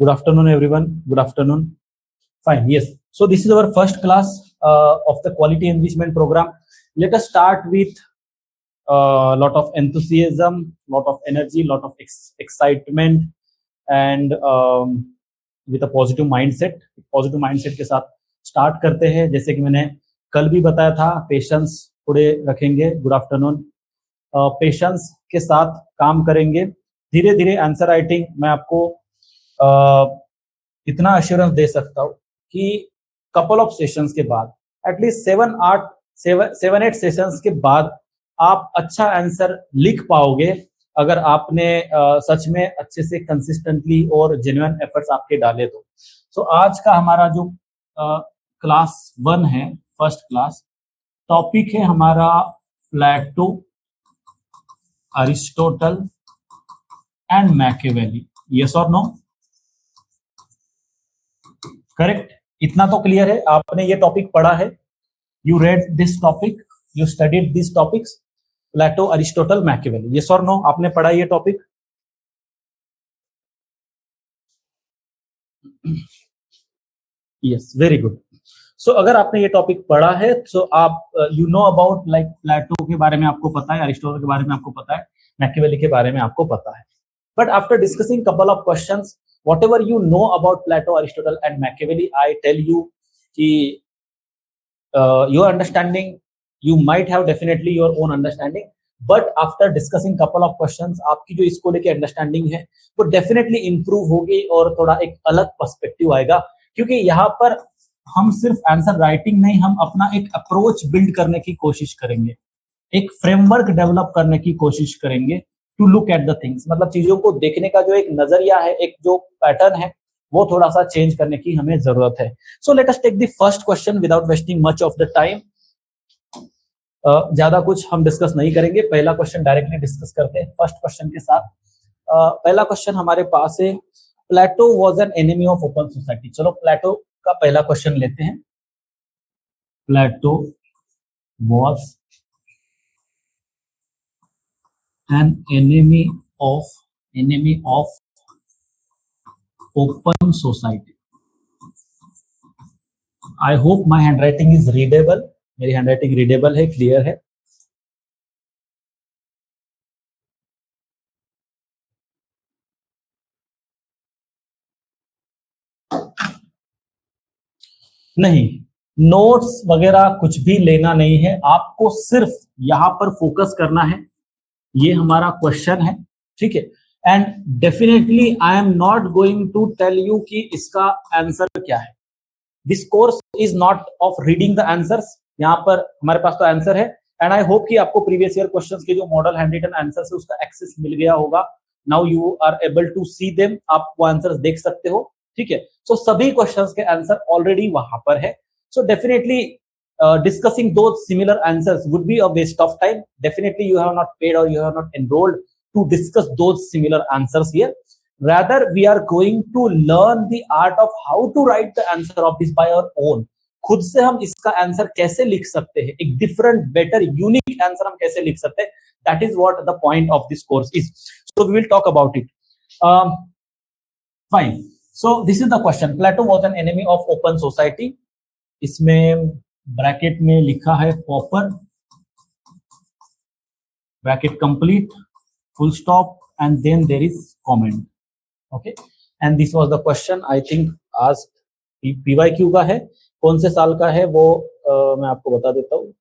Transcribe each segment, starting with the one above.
Good afternoon, everyone. Good afternoon. Fine. Yes. So this is our first class of the quality enrichment program. Let us start with a lot of enthusiasm, lot of energy, lot of excitement, and with a positive mindset. Positive mindset के साथ start करते हैं. जैसे कि मैंने कल भी बताया था, पेशेंस थोड़े रखेंगे. Good afternoon. पेशेंस के साथ काम करेंगे. धीरे धीरे आंसर राइटिंग मैं आपको इतना अश्योरेंस दे सकता हूँ कि कपल ऑफ सेशंस के बाद, एटलीस्ट 7-8 सेशंस के बाद आप अच्छा आंसर लिख पाओगे अगर आपने सच में अच्छे से कंसिस्टेंटली और जेन्युइन एफर्ट्स आपके डाले तो. सो आज का हमारा जो क्लास 1 है, फर्स्ट क्लास, टॉपिक है हमारा Plato, Aristotle and Machiavelli. Yes और नो? करेक्ट. इतना तो क्लियर है, आपने ये टॉपिक पढ़ा है. You read this topic, you studied this topics, Plato, Aristotle, Machiavelli. Yes और नो? आपने पढ़ा ये topic? Yes, very good. So अगर आपने ये टॉपिक पढ़ा है सो आप you know about, like Plato के बारे में आपको पता है, अरिस्टोटल के बारे में आपको पता है, मैकियावेली के बारे में आपको पता है. But after discussing couple of questions, whatever you know about Plato, Aristotle and Machiavelli, I tell you कि your understanding, you might have definitely your own understanding, but after discussing couple of questions, आपकी जो इसको लेके understanding है वो definitely improve होगी और थोड़ा एक अलग पर्सपेक्टिव आएगा. क्योंकि यहाँ पर हम सिर्फ आंसर राइटिंग नहीं, हम अपना एक अप्रोच बिल्ड करने की कोशिश करेंगे, एक फ्रेमवर्क डेवलप करने की कोशिश करेंगे to look at the things. मतलब चीजों को देखने का जो एक नजरिया है, एक जो पैटर्न है, वो थोड़ा सा चेंज करने की हमें जरूरत है. So let us take the first question without wasting much of the time. ज्यादा कुछ हम डिस्कस नहीं करेंगे, पहला क्वेश्चन डायरेक्टली डिस्कस करते हैं फर्स्ट क्वेश्चन के साथ. पहला क्वेश्चन हमारे पास है, Plato was an enemy of open society. चलो प्लेटो का पहला क्वेश्चन लेते हैं. Plato was an enemy of open society. I hope my handwriting is readable. मेरी handwriting readable है, clear है. नहीं, नोट्स वगैरह कुछ भी लेना नहीं है, आपको सिर्फ यहां पर फोकस करना है. ये हमारा क्वेश्चन है, ठीक है. And definitely I am not going to tell you कि इसका आंसर क्या है. This course is not of reading the answers. यहाँ पर हमारे पास तो आंसर है, एंड आई होप कि आपको प्रीवियस ईयर क्वेश्चंस के जो मॉडल हैंड रिटन आंसर्स है उसका एक्सेस मिल गया होगा. Now you are able to see them, आप वो आंसर्स देख सकते हो, ठीक है. सो सभी क्वेश्चंस के आंसर ऑलरेडी वहां पर है. So definitely discussing those similar answers would be a waste of time. Definitely you have not paid or you have not enrolled to discuss those similar answers here. Rather we are going to learn the art of how to write the answer of this by our own. खुद से हम इसका answer कैसे लिख सकते हैं, एक different, better, unique answer हम कैसे लिख सकते हैं. That is what the point of this course is. So we will talk about it. Fine. So this is the question. Plato was an enemy of open society. इसमें bracket में लिखा है Popper, bracket complete, full stop, and then there is comment. Okay, and this was the question. I think आज PYQ का है. कौन से साल का है वो मैं आपको बता देता हूँ.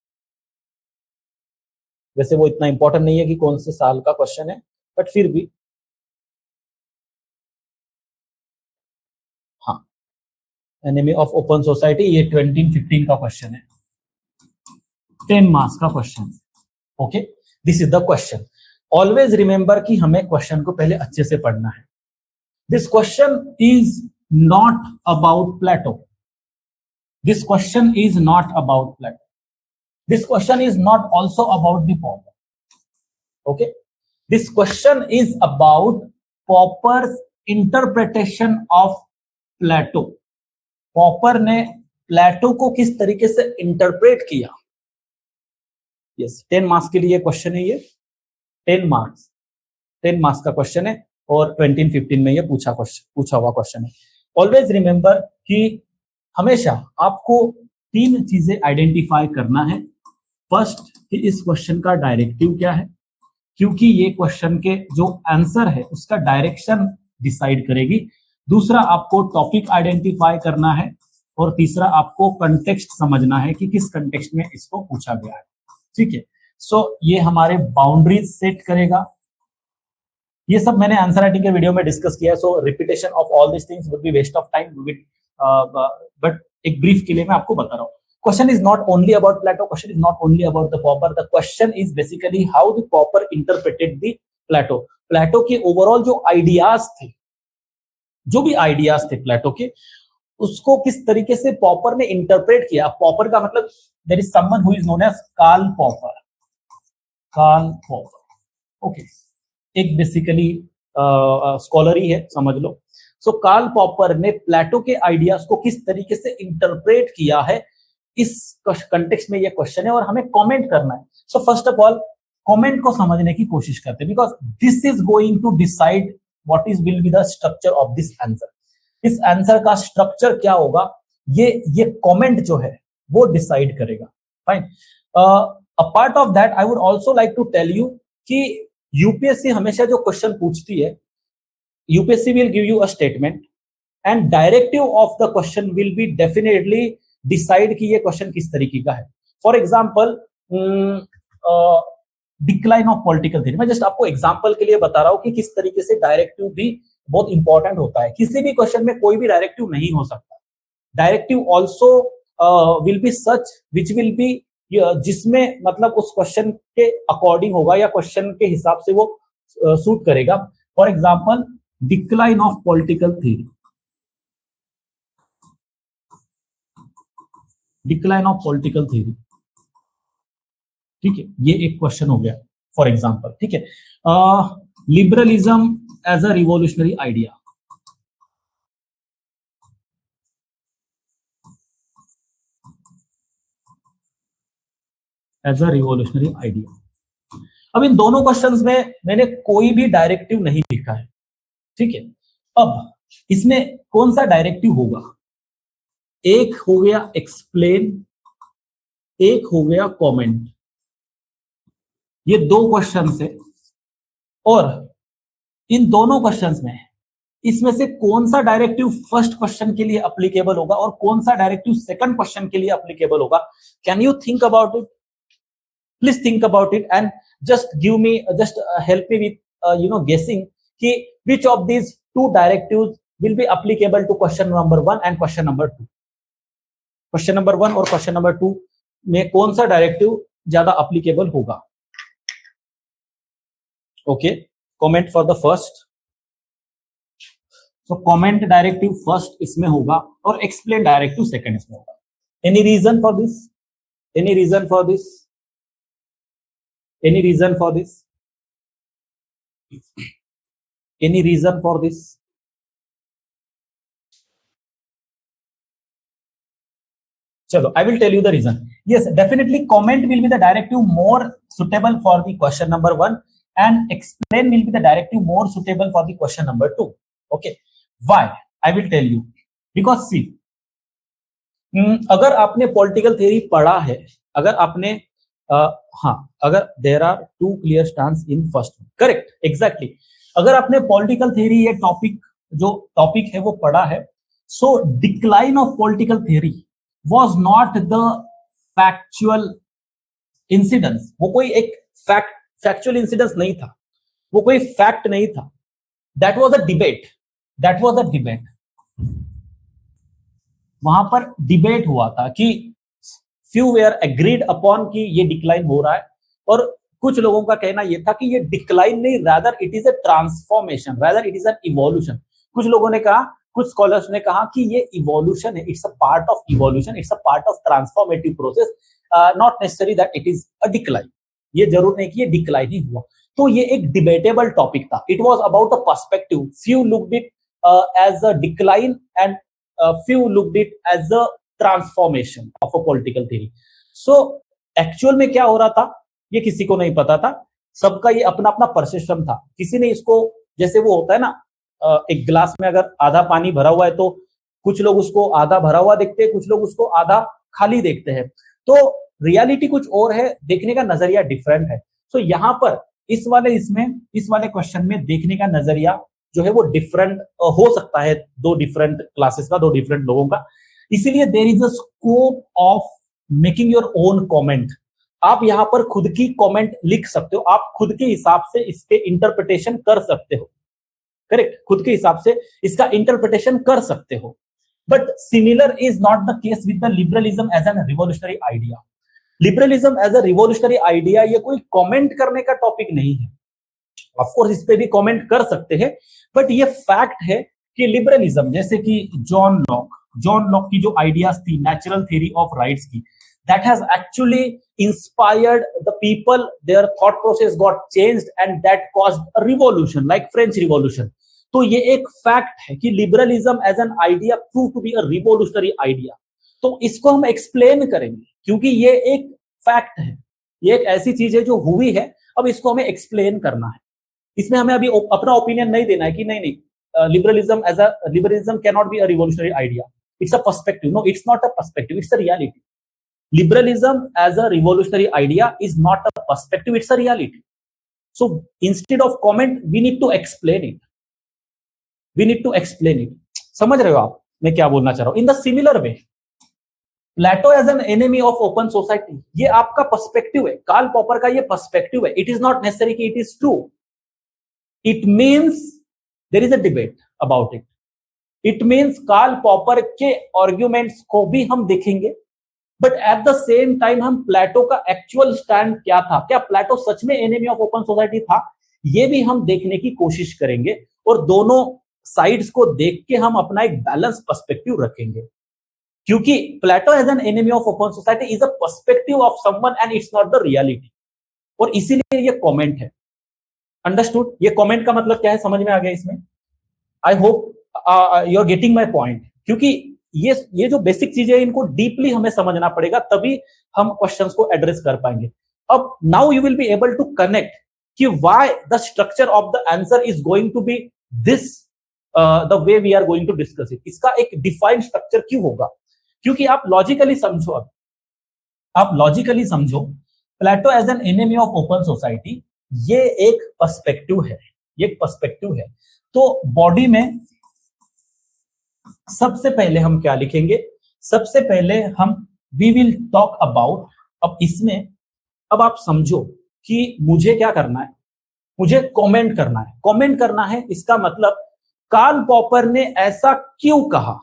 वैसे वो इतना इंपॉर्टेंट नहीं है कि कौन से साल का क्वेश्चन है, बट फिर भी हाँ, एनिमी ऑफ ओपन सोसाइटी, ये 2015 का क्वेश्चन है, 10 मार्क्स का question. Okay, this is the question. Always remember कि हमें क्वेश्चन को पहले अच्छे से पढ़ना है. This question is not about Plato. This question is not about Plato. This question is not also about the Popper. Okay, this question is about Popper's interpretation of Plato. Popper ने प्लेटो को किस तरीके से इंटरप्रेट किया. यस, 10 मार्क्स के लिए क्वेश्चन है ये. 10 मार्क्स का क्वेश्चन है. और 2015 में ये पूछा हुआ क्वेश्चन है। ऑलवेज रिमेंबर कि हमेशा आपको 3 चीजें आइडेंटिफाई करना है। फर्स्ट, कि इस क्वेश्चन का डायरेक्टिव क्या है, क्योंकि ये क्वेश्चन के जो आंसर है उसका डायरेक्शन डिसाइड करेगी। दूसरा, आपको टॉपिक आइडेंटिफाई करना है। और तीसरा, आपको कंटेक्स्ट समझना है कि किस कंटेक्स्ट में इसको पूछा गया है। ठीक है, सो ये हमारे बाउंड्रीज सेट करेगा। ये सब मैंने आंसर राइटिंग के वीडियो में डिस्कस किया है, so repetition of all this things would be waste of time, but एक ब्रीफ के लिए मैं आपको बता रहा हूँ। Question is not only about Plato. Question is not only about the Popper. The question is basically how the Popper interpreted the Plato. Plato के overall जो आइडियाज थे, जो भी आइडियाज थे प्लेटो के, उसको किस तरीके से पॉपर ने इंटरप्रेट किया। पॉपर का मतलब there is someone who is known as Karl Popper. Karl Popper, okay, एक बेसिकली स्कॉलर ही है, समझ लो। सो कार्ल पॉपर ने प्लेटो के आइडियाज को किस तरीके से इंटरप्रेट किया है, इस कंटेक्स्ट में ये क्वेश्चन है और हमें कमेंट करना है। So first of all comment को समझने की कोशिश करते हैं, because this is going to decide what is will be the structure of this answer. इस आंसर का स्ट्रक्चर क्या होगा, ये कमेंट जो है वो डिसाइड करेगा। Fine. Apart of that I would also like to tell you कि यूपीएससी हमेशा जो क्वेश्चन पूछती है, UPSC will give you a statement and directive of the question will be definitely decide कि ये क्वेश्चन किस तरीके का है। For example, decline of political theory, मैं जस्ट आपको एग्जांपल के लिए बता रहा हूं कि किस तरीके से डायरेक्टिव भी बहुत इंपॉर्टेंट होता है। किसी भी क्वेश्चन में कोई भी डायरेक्टिव नहीं हो सकता। Directive also will be such which will be, जिसमें मतलब उस क्वेश्चन के अकॉर्डिंग होगा या क्वेश्चन के हिसाब से वो सूट करेगा। For example, decline of political theory, decline of political theory, ठीक है, ये एक क्वेश्चन हो गया फॉर एग्जांपल। ठीक है, liberalism as a revolutionary idea, as a revolutionary idea. अब इन दोनों क्वेश्चंस में मैंने कोई भी डायरेक्टिव नहीं लिखा है। ठीक है, अब इसमें कौन सा डायरेक्टिव होगा, एक हो गया एक्सप्लेन, एक हो गया कमेंट। ये 2 क्वेश्चंस है और इन दोनों क्वेश्चंस में इसमें से कौन सा डायरेक्टिव फर्स्ट क्वेश्चन के लिए अप्लीकेबल होगा और कौन सा डायरेक्टिव सेकंड क्वेश्चन के लिए अप्लीकेबल होगा। Can you think about it? Please think about it and just give me, just help me with गेसिंग कि which of these 2 directives will be applicable to question number 1 and question number 2. Question number 1 और question number 2 में कौन सा directive ज्यादा applicable होगा। Okay, comment for the first. So comment directive first इसमें होगा और एक्सप्लेन डायरेक्टिव सेकंड इसमें होगा। Any reason for this? Any reason for this? Any reason for this? Any reason for this? Chalo, I will tell you the reason. Yes, definitely comment will be the directive more suitable for the question number 1 and explain will be the directive more suitable for the question number 2. Okay, why? I will tell you. Because see, अगर आपने political theory पढ़ा है, अगर आपने अगर there are 2 clear stands in first one, correct, exactly. अगर आपने political theory ये टॉपिक है वो पढ़ा है, so decline of political theory was not the factual incidence. वो कोई एक फैक्चुअल इंसिडेंस नहीं था, वो कोई फैक्ट नहीं था। That was a debate, that was a debate. वहां पर डिबेट हुआ था कि फ्यू वेयर एग्रीड अपॉन कि ये डिक्लाइन हो रहा है और कुछ लोगों का कहना यह था कि ये डिक्लाइन नहीं, rather it is a transformation, rather it is an evolution. कुछ लोगों ने कहा, कुछ स्कॉलर्स ने कहा कि ये इवोल्यूशन है, it's a part of evolution, it's a part of transformative process, not necessary that it is a decline. ये जरूर नहीं कि ये डिक्लाइन ही हुआ। तो ये एक डिबेटेबल टॉपिक था। It was about a perspective, few looked it as a decline and few looked it as a transformation of a political theory. So actual में क्या हो रहा था ये किसी को नहीं पता था, सबका ये अपना अपना परसेप्शन था। किसी ने इसको जैसे वो होता है ना, एक गिलास में अगर आधा पानी भरा हुआ है तो कुछ लोग उसको आधा भरा हुआ देखते हैं, कुछ लोग उसको आधा खाली देखते हैं। तो रियलिटी कुछ और है, देखने का नजरिया डिफरेंट है। तो यहाँ पर इस वाले क्वेश्चन में देखने का नजरिया जो है वो डिफरेंट हो सकता है, दो डिफरेंट क्लासेस का, दो डिफरेंट लोगों का। इसीलिए there is a scope of making your own comment. आप यहाँ पर खुद की कमेंट लिख सकते हो, आप खुद के हिसाब से इसके इंटरप्रिटेशन कर सकते हो। करेक्ट, खुद के हिसाब से इसका इंटरप्रिटेशन कर सकते हो। But similar is not the case with the liberalism as an revolutionary idea. Liberalism as a revolutionary idea ये कोई कमेंट करने का टॉपिक नहीं है। ऑफ कोर्स इस पे भी कमेंट कर सकते हैं, बट ये फैक्ट है कि लिबरलिज्म, जैसे कि जॉन लॉक की जो आइडियाज थी नेचुरल थ्योरी ऑफ राइट्स की, that has actually inspired the people, their thought process got changed and that caused a revolution like French Revolution। तो ये एक फैक्ट है कि liberalism as an idea prove to be a revolutionary idea. तो इसको हम explain करेंगे क्योंकि ये एक फैक्ट है, ये एक ऐसी चीज है जो हुई है, अब इसको हमें एक्सप्लेन करना है। इसमें हमें अभी अपना ओपिनियन नहीं देना है कि नहीं liberalism can not be a revolutionary idea, it's a perspective. No, it's not a perspective, it's a reality. Liberalism as a revolutionary idea is not a perspective, it's a reality. So instead of comment, we need to explain it. We need to explain it. समझ रहे हो आप मैं क्या बोलना चाह रहा हूं? In the similar way, Plato as an enemy of open society, ये आपका पर्सपेक्टिव है, कार्ल पॉपर का ये पर्सपेक्टिव है। It is not necessary कि it is true. It means there is a debate about it. It means Karl Popper के arguments को भी हम देखेंगे, but at the same time हम प्लेटो का एक्चुअल स्टैंड क्या था, क्या प्लेटो सच में एनिमी ऑफ ओपन सोसाइटी था, ये भी हम देखने की कोशिश करेंगे। और दोनों साइड्स को देख के हम अपना एक बैलेंस पर्सपेक्टिव रखेंगे, क्योंकि Plato as an enemy of open society is a perspective of someone and it's not the reality. और इसीलिए ये कमेंट है। अंडरस्टूड? ये कमेंट का मतलब क्या है, समझ में आ गया इसमें? I hope you are getting my point. क्योंकि ये जो बेसिक चीजें हैं इनको डीपली हमें समझना पड़ेगा, तभी हम क्वेश्चंस को एड्रेस कर पाएंगे। अब now you will be able to connect कि why the structure of the answer is going to be this, the way we are going to discuss it. इसका एक डिफाइंड स्ट्रक्चर क्यों होगा? क्योंकि आप लॉजिकली समझो, अब आप लॉजिकली समझो, Plato as an enemy of open society ये एक पर्सपेक्टिव है, ये एक पर्सपेक्टिव है। तो बॉडी में सबसे पहले हम क्या लिखेंगे? सबसे पहले हम वी विल टॉक अबाउट, अब इसमें अब आप समझो कि मुझे क्या करना है, मुझे कमेंट करना है। कमेंट करना है इसका मतलब कार्ल पॉपर ने ऐसा क्यों कहा,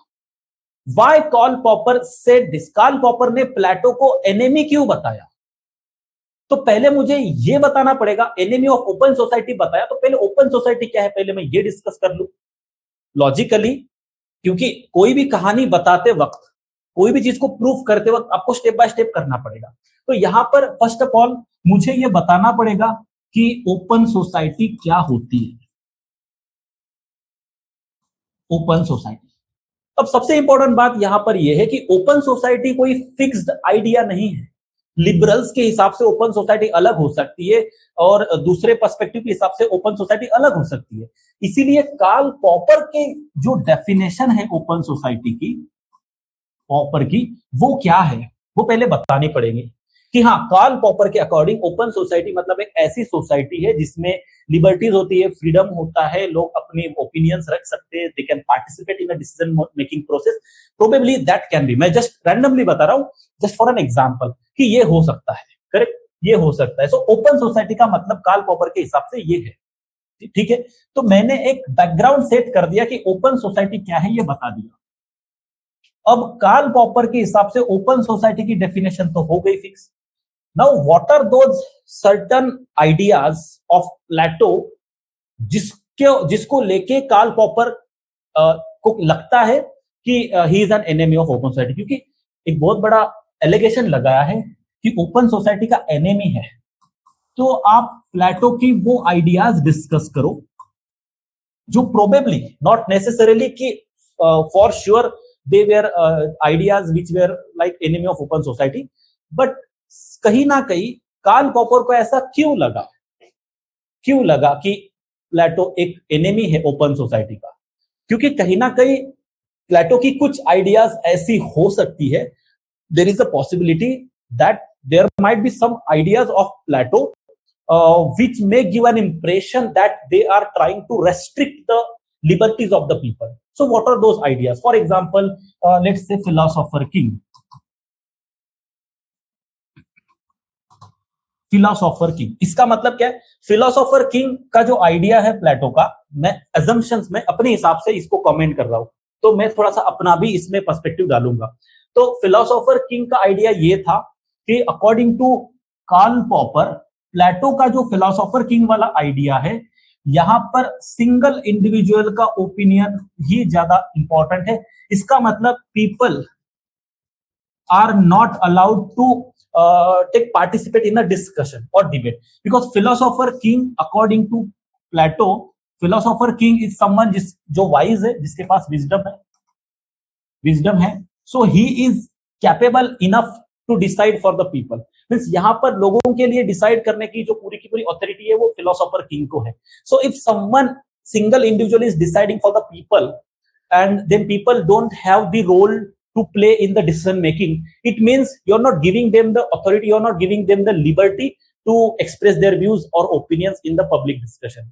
why Karl Popper said this, Karl Popper ने प्लेटो को एनिमी क्यों बताया। तो पहले मुझे ये बताना पड़ेगा, एनिमी ऑफ ओपन सोसाइटी बताया, तो पहले ओपन सोसाइटी क्या है पहले मैं ये डिस्कस कर लूं लॉजिकली। क्योंकि कोई भी कहानी बताते वक्त, कोई भी चीज को प्रूफ करते वक्त आपको स्टेप बाय स्टेप करना पड़ेगा। तो यहां पर फर्स्ट ऑफ ऑल मुझे यह बताना पड़ेगा कि ओपन सोसाइटी क्या होती है। ओपन सोसाइटी, अब सबसे इंपॉर्टेंट बात यहां पर यह है कि ओपन सोसाइटी कोई फिक्स्ड आइडिया नहीं है। लिबरल्स के हिसाब से ओपन सोसाइटी अलग हो सकती है और दूसरे पर्सपेक्टिव के हिसाब से ओपन सोसाइटी अलग हो सकती है। इसीलिए कार्ल पॉपर के जो डेफिनेशन है ओपन सोसाइटी की, पॉपर की, वो क्या है वो पहले बतानी पड़ेगी। कि हाँ, कार्ल पॉपर के अकॉर्डिंग ओपन सोसाइटी मतलब एक ऐसी सोसाइटी है जिसमें लिबर्टीज होती है, फ्रीडम होता है, लोग अपने ओपिनियंस रख सकते हैं, they can participate in a decision making process. Probably that can be, मैं जस्ट रैंडमली बता रहा हूं, जस्ट फॉर एन एग्जांपल कि ये हो सकता है। करेक्ट, ये हो सकता है। सो ओपन सोसाइटी का मतलब कार्ल पॉपर के हिसाब से ये है। ठीक है, तो मैंने एक बैकग्राउंड सेट कर दिया कि ओपन सोसाइटी क्या है, ये बता दिया। अब कार्ल पॉपर के हिसाब से ओपन सोसाइटी की डेफिनेशन तो हो गई fix. Now what are those certain ideas of Plato जिसको लेके कार्ल पॉपर को लगता है कि he is an enemy of open society. क्योंकि एक बहुत बड़ा एलिगेशन लगाया है कि ओपन सोसाइटी का एनिमी है। तो आप प्लेटो की वो आइडियाज डिस्कस करो जो प्रोबेबली, नॉट नेसेसरीली कि for sure they were ideas which where like enemy of open society, but कहीं ना कहीं कार्ल पॉपर को ऐसा क्यों लगा कि प्लेटो एक एनिमी है ओपन सोसाइटी का, क्योंकि कहीं ना कहीं प्लेटो की कुछ आइडियाज ऐसी हो सकती है, there is a possibility that there might be some ideas of Plato which may give an impression that they are trying to restrict the liberties of the people. So what are those ideas? For example, let's say philosopher king. Philosopher king, इसका मतलब क्या है? Philosopher king का जो idea है प्लेटो का, मैं assumptions में अपने हिसाब से इसको कमेंट कर रहा हूं, तो मैं थोड़ा सा अपना भी इसमें पर्सपेक्टिव डालूंगा। तो फिलोसोफर किंग का आइडिया ये था कि according to Karl Popper, Plato का जो फिलोसोफर किंग वाला आइडिया है, यहां पर सिंगल इंडिविजुअल का ओपिनियन ही ज्यादा इंपॉर्टेंट है। इसका मतलब people are not allowed to take participate in a discussion or debate, because philosopher king according to Plato, philosopher king is someone जो wise है, जिसके पास wisdom है, so he is capable enough to decide for the people. Means यहाँ पर लोगों के लिए decide करने की जो पूरी की पूरी ऑथोरिटी है वो फिलोसोफर किंग को है। So if someone single individual is deciding for the people and then people don't have the role to play in the decision making, it means you're not giving them the authority, you're not giving them the liberty to express their views or opinions in the public discussion.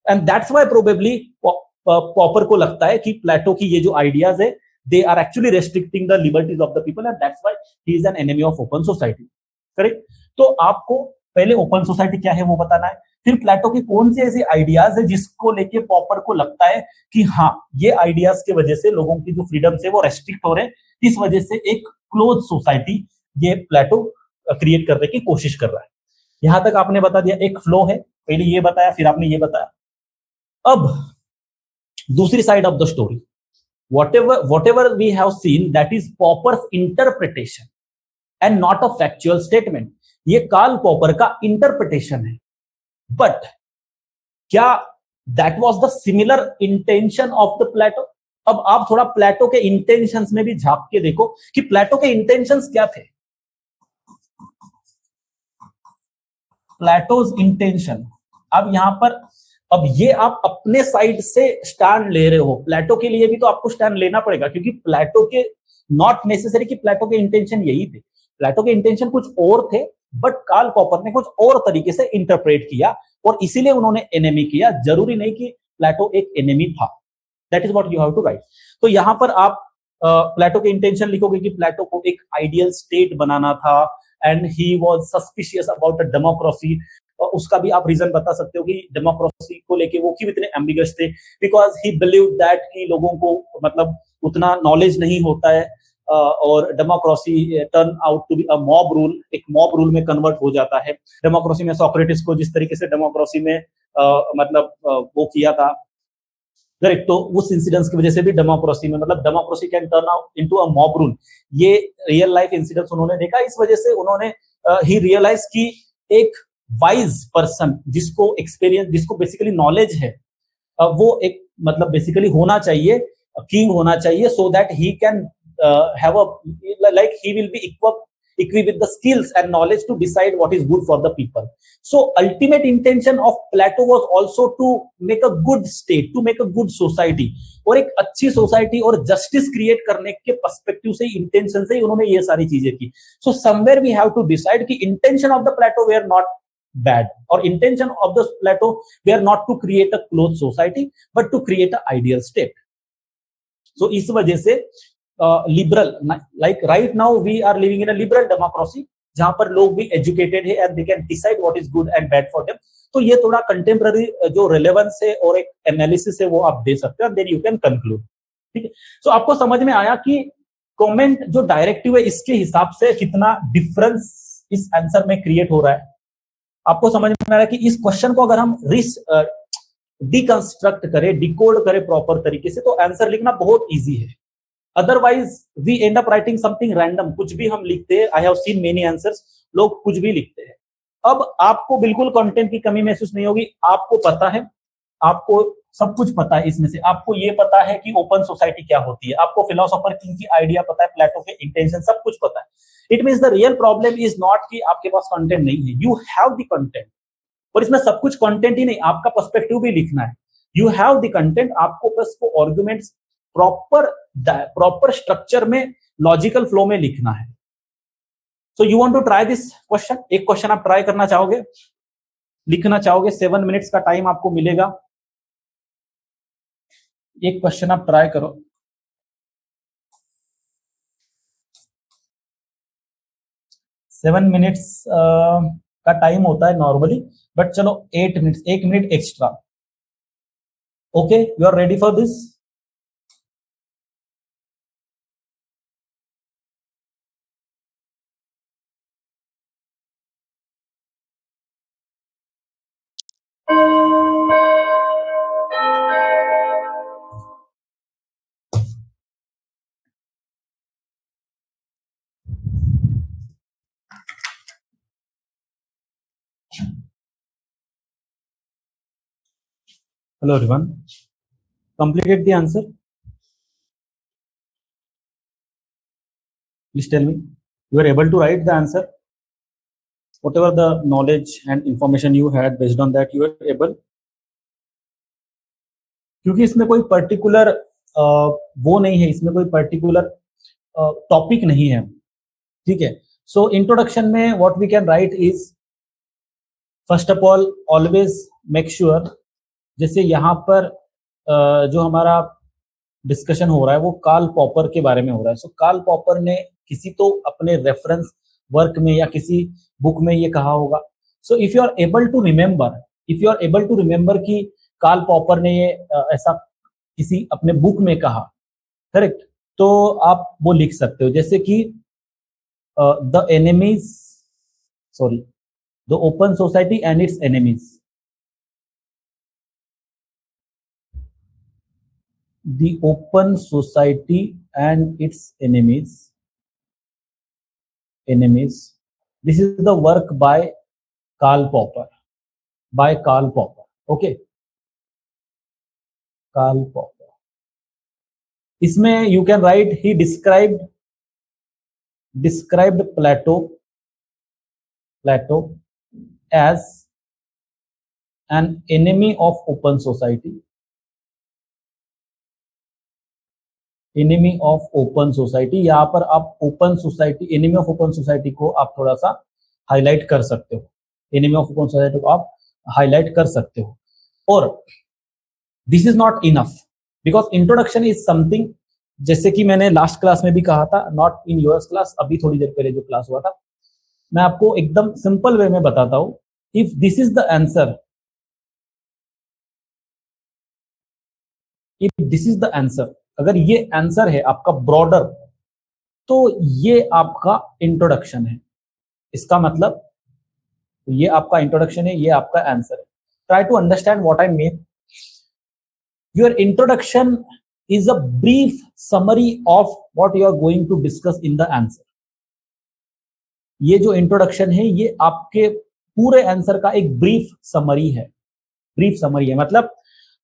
And that's why probably Popper को लगता है कि प्लेटो की ये जो ideas है, they are actually restricting the liberties of the people, and that's why he is an enemy of open society. Correct? तो आपको पहले ओपन सोसाइटी क्या है वो बताना है, फिर प्लेटो के कौन से ऐसे आइडियाज है जिसको लेके पॉपर को लगता है कि हाँ, ये आइडियाज के वजह से लोगों की जो फ्रीडम है वो रेस्ट्रिक्ट हो रहे हैं, इस वजह से एक क्लोज सोसाइटी ये प्लेटो क्रिएट करने की कोशिश कर रहा है। यहां तक आपने बता दिया, एक फ्लो है, पहले ये बताया, फिर आपने ये बताया। अब दूसरी side of the story, whatever we have seen, that is Popper's interpretation and not a factual statement. ये कार्ल पॉपर का इंटरप्रिटेशन है, बट क्या that was the similar intention of the Plato? अब आप थोड़ा प्लेटो के इंटेंशंस में भी झांक के देखो कि प्लेटो के इंटेंशंस क्या थे। प्लेटोज इंटेंशन, अब यहां पर, अब ये आप अपने साइड से स्टैंड ले रहे हो, प्लेटो के लिए भी तो आपको स्टैंड लेना पड़ेगा, क्योंकि प्लेटो के नॉट नेसेसरी कि प्लेटो के इंटेंशन यही थे, प्लेटो के इंटेंशन कुछ और थे, बट कार्ल पॉपर ने कुछ और तरीके से इंटरप्रेट किया और इसीलिए उन्होंने एनिमी किया। जरूरी नहीं कि प्लेटो एक एनिमी था। That is what you have to write. तो यहां पर आप प्लेटो के इंटेंशन लिखोगे कि प्लेटो को एक आइडियल स्टेट बनाना था and he was suspicious about the democracy. उसका भी आप रीजन बता सकते हो कि डेमोक्रेसी को लेके वो क्यों इतने एम्बिगस थे, बिकॉज ही बिलीव दैट कि लोगों को मतलब उतना नॉलेज नहीं होता है और democracy turn out to be a mob rule, एक मॉब रूल में कन्वर्ट हो जाता है। डेमोक्रेसी में सोक्रेटिस को जिस तरीके से डेमोक्रेसी में वो किया था, करेक्ट, तो उस इंसिडेंट्स की वजह से भी डेमोक्रेसी में मतलब democracy can turn out into a mob rule, ये रियल लाइफ इंसिडेंट्स उन्होंने देखा। इस वजह से उन्होंने ही रियलाइज की एक वाइज पर्सन जिसको एक्सपीरियंस, जिसको बेसिकली नॉलेज है, वो एक मतलब बेसिकली होना चाहिए, किंग होना चाहिए, so that he can have a, like he will be equipped with the skills and knowledge to decide what is good for the people. So ultimate intention of Plato was also to make a good state, to make a good society, और एक अच्छी society और justice create करने के perspective से, intention से ही उन्होंने ये सारी चीजें की। So somewhere we have to decide कि intention of the Plato were not bad, or intention of the Plato were not to create a closed society but to create an ideal state. So इस वजह से liberal, like right now we are living in a liberal democracy जहां पर लोग भी educated है and they can decide what is good and bad for them. तो ये थोड़ा कंटेम्पररी जो रिलेवेंस है और एक एनालिसिस है वो आप दे सकते हो, देन यू कैन कंक्लूड। ठीक है, सो आपको समझ में आया कि कमेंट जो डायरेक्टिव है इसके हिसाब से कितना डिफरेंस इस आंसर में क्रिएट हो रहा है। आपको समझ में आ रहा है कि इस क्वेश्चन को अगर हम डिकंस्ट्रक्ट करें, डिकोड करें प्रॉपर तरीके से, तो आंसर लिखना बहुत ईजी है। Otherwise we end up writing something random, कुछ भी हम लिखते हैं। I have seen many answers, लोग कुछ भी लिखते हैं। अब आपको बिल्कुल कंटेंट की कमी महसूस नहीं होगी, आपको पता है, आपको सब कुछ पता है इसमें से। आपको ये पता है कि ओपन सोसाइटी क्या होती है, आपको फिलोसोफर किंग की आइडिया पता है, प्लेटो के इंटेंशन, सब कुछ पता है। It means the real problem is not कि आपके पास कंटेंट नहीं है, यू हैव द कंटेंट, और इसमें सब कुछ कंटेंट ही नहीं, आपका पर्सपेक्टिव भी लिखना है। यू हैव द कंटेंट, आपको बस वो आर्गुमेंट्स प्रॉपर स्ट्रक्चर में, लॉजिकल फ्लो में लिखना है। So you want to try this question? एक क्वेश्चन आप ट्राई करना चाहोगे, लिखना चाहोगे? 7 मिनट्स का टाइम आपको मिलेगा, एक क्वेश्चन आप ट्राई करो। सेवन मिनट्स का टाइम होता है नॉर्मली, बट चलो 8 minutes, 1 minute extra. Okay, you are ready for this? Hello everyone, completed the answer. Please tell me, you are able to write the answer? Whatever the knowledge and information you had, based on that you are able? क्योंकि इसमें कोई particular वो नहीं है, इसमें कोई particular topic नहीं है, ठीक है। सो इंट्रोडक्शन में what we can write is, first of all always make sure, जैसे यहाँ पर जो हमारा डिस्कशन हो रहा है वो कार्ल पॉपर के बारे में हो रहा है। सो कार्ल पॉपर ने किसी तो अपने रेफरेंस वर्क में या किसी बुक में ये कहा होगा। So if you are able to remember कि कार्ल पॉपर ने ये ऐसा किसी अपने बुक में कहा, करेक्ट, तो आप वो लिख सकते हो, जैसे कि the open society and it's enemies, the open society and its enemies. This is the work by Karl Popper. Okay, Karl Popper. इसमें you can write, he described Plato as an enemy of open society. यहाँ पर आप open society, enemy of open society को आप थोड़ा सा highlight कर सकते हो, और this is not enough, because introduction is something, जैसे कि मैंने लास्ट क्लास में भी कहा था, नॉट इन योर्स क्लास, अभी थोड़ी देर पहले जो क्लास हुआ था, मैं आपको एकदम सिंपल वे में बताता हूं। If this is the answer, अगर ये आंसर है आपका ब्रॉडर, तो ये आपका इंट्रोडक्शन है, इसका मतलब ये आपका इंट्रोडक्शन है, ये आपका आंसर है। Try to understand what I mean. Your introduction is a brief summary of what you are going to discuss in the answer. ये जो इंट्रोडक्शन है ये आपके पूरे आंसर का एक ब्रीफ समरी है, मतलब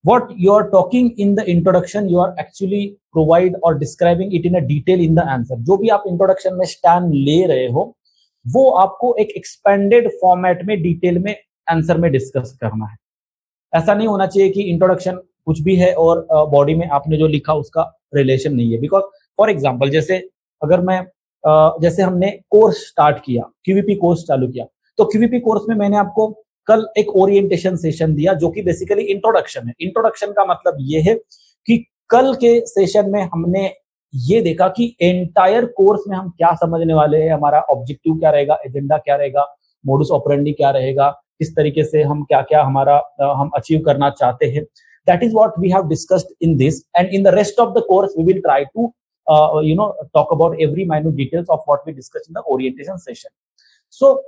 what you are talking in the introduction, you are actually provide or describing it in a detail in the answer. जो भी आप इंट्रोडक्शन में स्टैंड ले रहे हो वो आपको एक एक्सपेंडेड फॉर्मेट में डिटेल में आंसर में डिस्कस करना है। ऐसा नहीं होना चाहिए कि इंट्रोडक्शन कुछ भी है और बॉडी में आपने जो लिखा उसका रिलेशन नहीं है। बिकॉज फॉर एग्जाम्पल, जैसे अगर मैं जैसे हमने कोर्स स्टार्ट किया, क्यूवीपी कोर्स चालू किया, तो क्यूवीपी कोर्स में मैंने आपको कल एक ओरिएंटेशन सेशन दिया जो कि बेसिकली इंट्रोडक्शन है। इंट्रोडक्शन का मतलब ये है कि कल के सेशन में हमने ये देखा कि एंटायर कोर्स में हम क्या समझने वाले हैं, हमारा ऑब्जेक्टिव क्या रहेगा, एजेंडा क्या रहेगा, मोडुस ऑपरेंडी क्या रहेगा, किस तरीके से हम क्या हमारा हम अचीव करना चाहते हैं। That is what we have discussed in this, and in the rest of the course we will try to talk about every minute details of what we discussed in the orientation session. So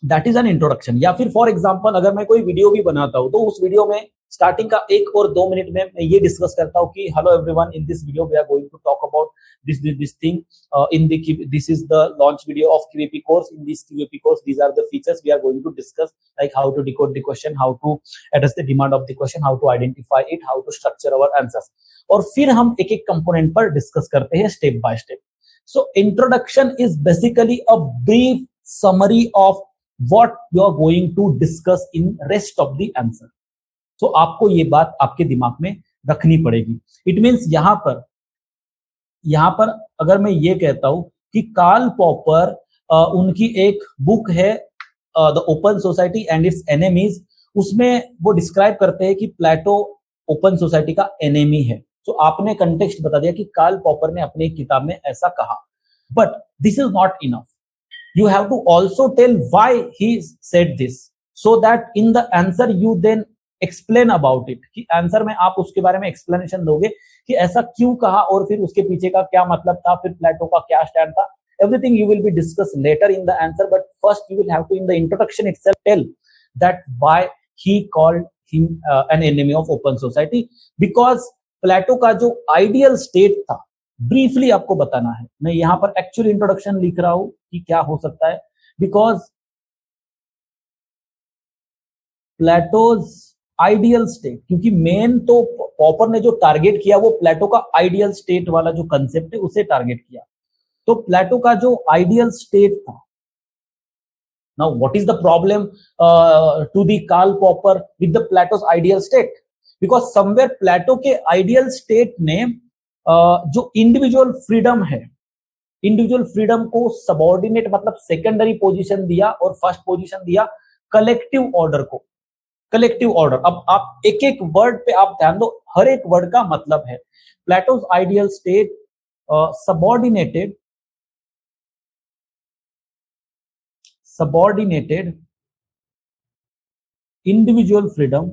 that is an introduction. या फिर for example अगर मैं कोई video भी बनाता हूं तो उस वीडियो में स्टार्टिंग का 1 और 2 मिनट में मैं ये डिस्कस करता हूं कि hello everyone, in this video we are going to talk about this thing in this is the launch video of QVP course. In this QVP course these are the features we are going to discuss, like how to decode the question, how to address the demand of the question, how to identify it, how to structure our answers, और फिर हम एक एक component पर discuss करते हैं step by step. So introduction is basically a brief summary of what you are going to discuss in rest of the answer. तो आपको ये बात आपके दिमाग में रखनी पड़ेगी. इट मीन्स यहां पर अगर मैं ये कहता हूं कि कार्ल पॉपर उनकी एक बुक है the open society and it's enemies, उसमें वो डिस्क्राइब करते हैं कि प्लेटो ओपन सोसाइटी का एनिमी है. तो आपने कंटेक्स्ट बता दिया कि कार्ल पॉपर ने अपनी किताब में ऐसा कहा, but this is not enough. You have to also tell why he said this, so that in the answer you then explain about it. कि आंसर में आप उसके बारे में एक्सप्लेनेशन दोगे कि ऐसा क्यों कहा और फिर उसके पीछे का क्या मतलब था, फिर प्लेटो का क्या स्टैंड था. Everything you will be discussed later in the answer, but first you will have to in the introduction itself tell that why he called him an enemy of open society. Because प्लेटो का जो ideal state था briefly आपको बताना है. मैं यहां पर actual introduction लिख रहा हूं कि क्या हो सकता है, बिकॉज प्लेटोज आइडियल स्टेट, क्योंकि मेन तो पॉपर ने जो टारगेट किया वो प्लेटो का आइडियल स्टेट वाला जो कंसेप्ट है उसे टारगेट किया. तो प्लेटो का जो आइडियल स्टेट था, now what is the problem to the Karl Popper with the Plato's ideal state? Because somewhere Plato के आइडियल स्टेट ने जो इंडिविजुअल फ्रीडम है, इंडिविजुअल फ्रीडम को सबऑर्डिनेट मतलब सेकेंडरी पोजीशन दिया और फर्स्ट पोजीशन दिया कलेक्टिव ऑर्डर को. कलेक्टिव ऑर्डर, अब आप एक एक वर्ड पे आप ध्यान दो, हर एक वर्ड का मतलब है. Plato's ideal state subordinated individual freedom,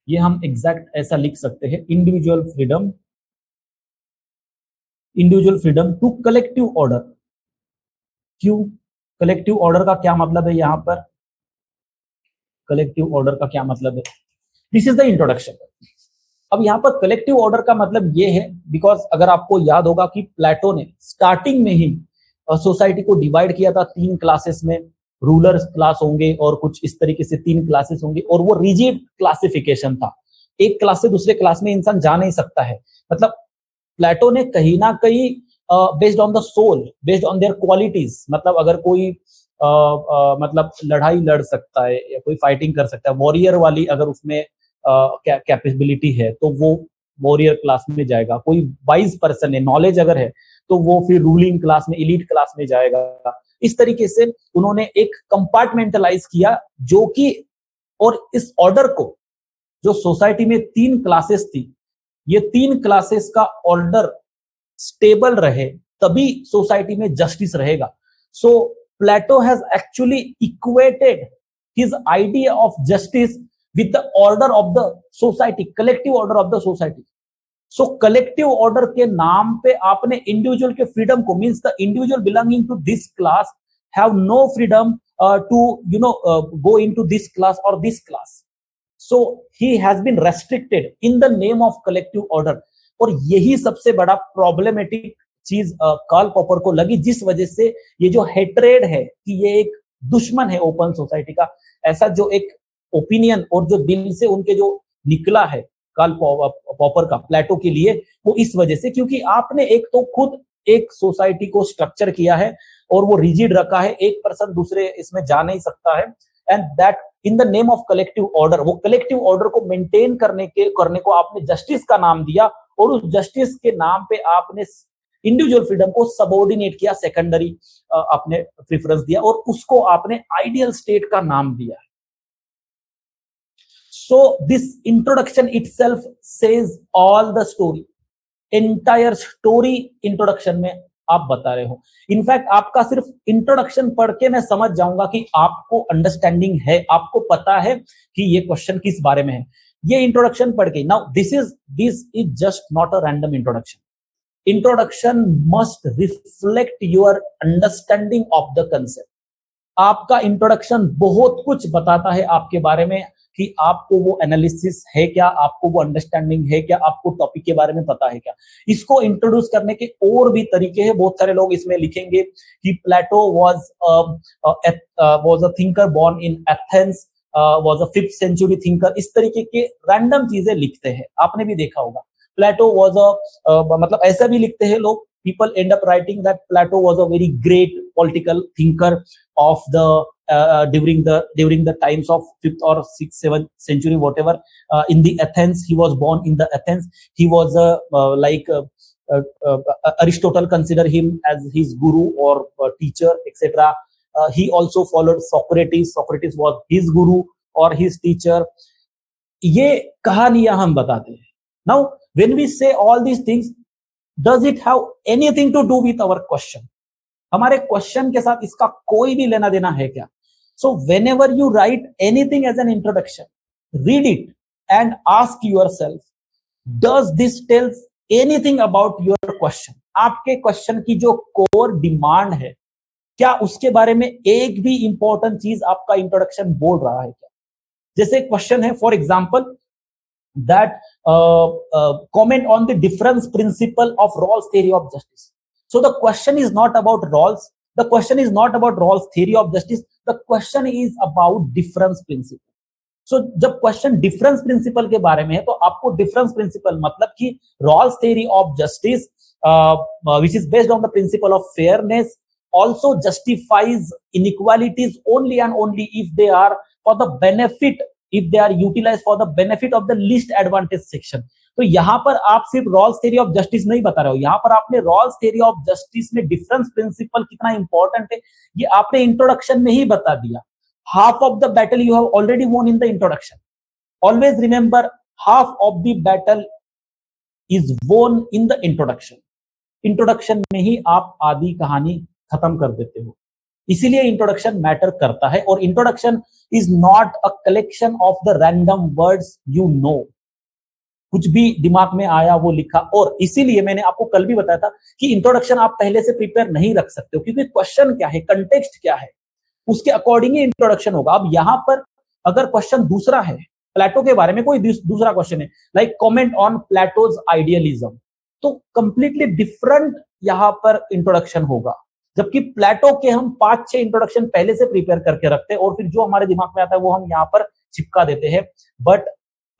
ये हम एग्जैक्ट ऐसा लिख सकते हैं, individual freedom to collective order. क्यों कलेक्टिव ऑर्डर का क्या मतलब है? यहां पर कलेक्टिव ऑर्डर का क्या मतलब है? This is the introduction. अब यहां पर कलेक्टिव ऑर्डर का मतलब ये है, बिकॉज अगर आपको याद होगा कि प्लेटो ने स्टार्टिंग में ही सोसाइटी को डिवाइड किया था 3 क्लासेस में. रूलर क्लास होंगे और कुछ इस तरीके से 3 क्लासेस होंगे, और वो रिजिड क्लासिफिकेशन था. एक क्लास से दूसरे क्लास में इंसान जा नहीं सकता है. मतलब प्लेटो ने कहीं ना कहीं based on the soul, based on their qualities, मतलब अगर कोई मतलब लड़ाई लड़ सकता है या कोई फाइटिंग कर सकता है, वॉरियर वाली अगर उसमें कैपेबिलिटी है तो वो वॉरियर क्लास में जाएगा. कोई वाइज पर्सन है, नॉलेज अगर है तो वो फिर रूलिंग क्लास में, एलीट क्लास में जाएगा. इस तरीके से उन्होंने एक कंपार्टमेंटलाइज किया जो कि, और इस ऑर्डर को, जो सोसाइटी में 3 क्लासेस थी, ये 3 क्लासेस का ऑर्डर स्टेबल रहे तभी सोसाइटी में जस्टिस रहेगा. So Plato has actually equated his idea of justice with the order of the society, collective order of the society. So collective order के नाम पे आपने इंडिविजुअल के फ्रीडम को, means the individual belonging to this class have no freedom to go into this class और this class. So he has been restricted in the name of collective order. और यही सबसे बड़ा प्रॉब्लमेटिक चीज Karl Popper को लगी, जिस वजह से ये जो हेट्रेड है कि ये एक दुश्मन है ओपन सोसाइटी का, ऐसा जो एक ओपिनियन और जो दिल से उनके जो निकला है कार्ल पॉपर का प्लेटो के लिए, वो इस वजह से, क्योंकि आपने एक तो खुद एक सोसाइटी को स्ट्रक्चर किया है और वो रिजिड रखा है, एक पर्सन दूसरे इसमें जा नहीं सकता है, and that in the name of collective order, वो कलेक्टिव ऑर्डर को मेंटेन करने को आपने जस्टिस का नाम दिया, और उस जस्टिस के नाम पे आपने इंडिविजुअल फ्रीडम को सबऑर्डिनेट किया, सेकेंडरी आपने प्रेफरेंस दिया, और उसको आपने आइडियल स्टेट का नाम दिया. So this introduction itself says all the story, entire story introduction में आप बता रहे हो. इनफैक्ट आपका सिर्फ इंट्रोडक्शन पढ़ के मैं समझ जाऊंगा कि आपको अंडरस्टैंडिंग है, आपको पता है कि ये क्वेश्चन किस बारे में है. ये इंट्रोडक्शन पढ़ के, now this is just not a random introduction. Introduction must reflect your understanding of the concept. आपका इंट्रोडक्शन बहुत कुछ बताता है आपके बारे में कि आपको वो एनालिसिस है क्या, आपको वो अंडरस्टैंडिंग है क्या, आपको टॉपिक के बारे में पता है क्या. इसको इंट्रोड्यूस करने के और भी तरीके हैं. बहुत सारे लोग इसमें लिखेंगे कि Plato was a thinker born in Athens, was a 5th century thinker. इस तरीके के रैंडम चीजें लिखते हैं, आपने भी देखा होगा. प्लेटो वाज मतलब ऐसा भी लिखते हैं लोग people end up writing that Plato was a very great political thinker of the during the times of 5th or 6th 7th century, whatever. In the Athens, he was born in the Athens. He was Aristotle consider him as his guru or teacher, etc. He also followed Socrates. Socrates was his guru or his teacher. ये कहानियां हम बताते हैं. Now when we say all these things, does it have anything to do with our question? हमारे question के साथ इसका कोई भी लेना देना है क्या? So whenever you write anything as an introduction, read it and ask yourself, does this tells anything about your question? आपके क्वेश्चन की जो कोर डिमांड है, क्या उसके बारे में एक भी इंपॉर्टेंट चीज आपका इंट्रोडक्शन बोल रहा है क्या? जैसे क्वेश्चन है, for example, that comment on the difference principle of Rawls theory of justice. So the question is not about Rawls. The question is not about Rawls theory of justice. The question is about difference principle. So जब question difference principle के बारे में है, तो आपको difference principle मतलब कि Rawls theory of justice, which is based on the principle of fairness, also justifies inequalities only and only if they are for the benefit, if they are utilized for the benefit of the least advantaged section. तो यहाँ पर आप सिर्फ Rawls theory of justice नहीं बता रहे हो, यहाँ पर आपने रॉल्स थ्योरी ऑफ जस्टिस में डिफरेंस प्रिंसिपल कितना इंपॉर्टेंट है ये आपने इंट्रोडक्शन में ही बता दिया. Half of the battle you have already von in the introduction. Always remember, half of the battle is von in the introduction. Introduction में ही आप आधी कहानी खत्म कर देते हो. इसीलिए इंट्रोडक्शन मैटर करता है. और introduction is not a collection of the random words you know. कुछ भी दिमाग में आया वो लिखा. और इसीलिए मैंने आपको कल भी बताया था कि इंट्रोडक्शन आप पहले से प्रिपेयर नहीं रख सकते हो, क्योंकि क्वेश्चन क्या है, कंटेक्स्ट क्या है, उसके अकॉर्डिंग ही इंट्रोडक्शन होगा. अब यहां पर अगर क्वेश्चन दूसरा है, प्लेटो के बारे में कोई दूसरा क्वेश्चन है, like comment on Plato's idealism, तो कंप्लीटली डिफरेंट यहां पर इंट्रोडक्शन होगा. जबकि प्लेटो के हम 5-6 इंट्रोडक्शन पहले से प्रिपेयर करके रखते हैं और फिर जो हमारे दिमाग में आता है वो हम यहाँ पर चिपका देते हैं. But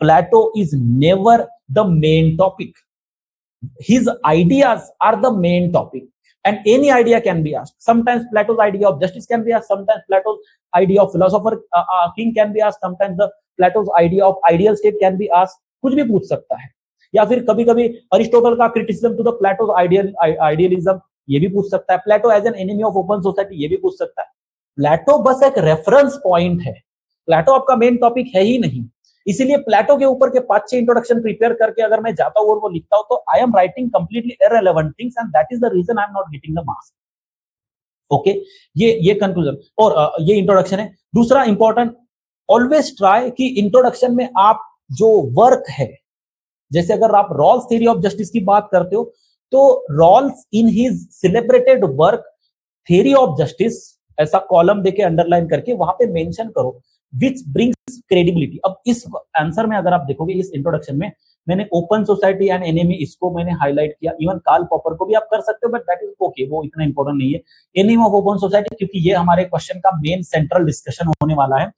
Plato is never the main topic. His ideas are the main topic, and any idea can be asked. Sometimes Plato's idea of justice can be asked. Sometimes Plato's idea of philosopher king can be asked. Sometimes the Plato's idea of ideal state can be asked. कुछ भी पूछ सकता है. या फिर कभी-कभी Aristotle का criticism to the Plato's idealism ये भी पूछ सकता है. Plato as an enemy of open society ये भी पूछ सकता है. प्लेटो बस एक रेफरेंस पॉइंट है. प्लेटो आपका मेन टॉपिक है ही नहीं. इसीलिए प्लेटो के ऊपर के 5-6 इंट्रोडक्शन प्रिपेयर करके अगर मैं जाता हूं और वो लिखता हूं, तो I am writing completely irrelevant things and that is the reason I am not getting the marks. Okay, ये कंक्लूजन और ये इंट्रोडक्शन है. दूसरा इंपॉर्टेंट, ऑलवेज ट्राई कि इंट्रोडक्शन में आप जो वर्क है, जैसे अगर आप रॉल्स थ्योरी ऑफ जस्टिस की बात करते हो, तो Rawls in his celebrated work theory of justice ऐसा कॉलम देके अंडरलाइन करके वहां पे मेंशन करो, which brings credibility. अब इस आंसर में अगर आप देखोगे, इस इंट्रोडक्शन में मैंने ओपन सोसाइटी एंड एनिमी इसको मैंने हाईलाइट किया. इवन कार्ल पॉपर को भी आप कर सकते हो, बट दैट इज ओके, वो इतना इंपॉर्टेंट नहीं है. एनिमी ऑफ ओपन सोसाइटी, क्योंकि ये हमारे क्वेश्चन का मेन सेंट्रल डिस्कशन होने वाला है.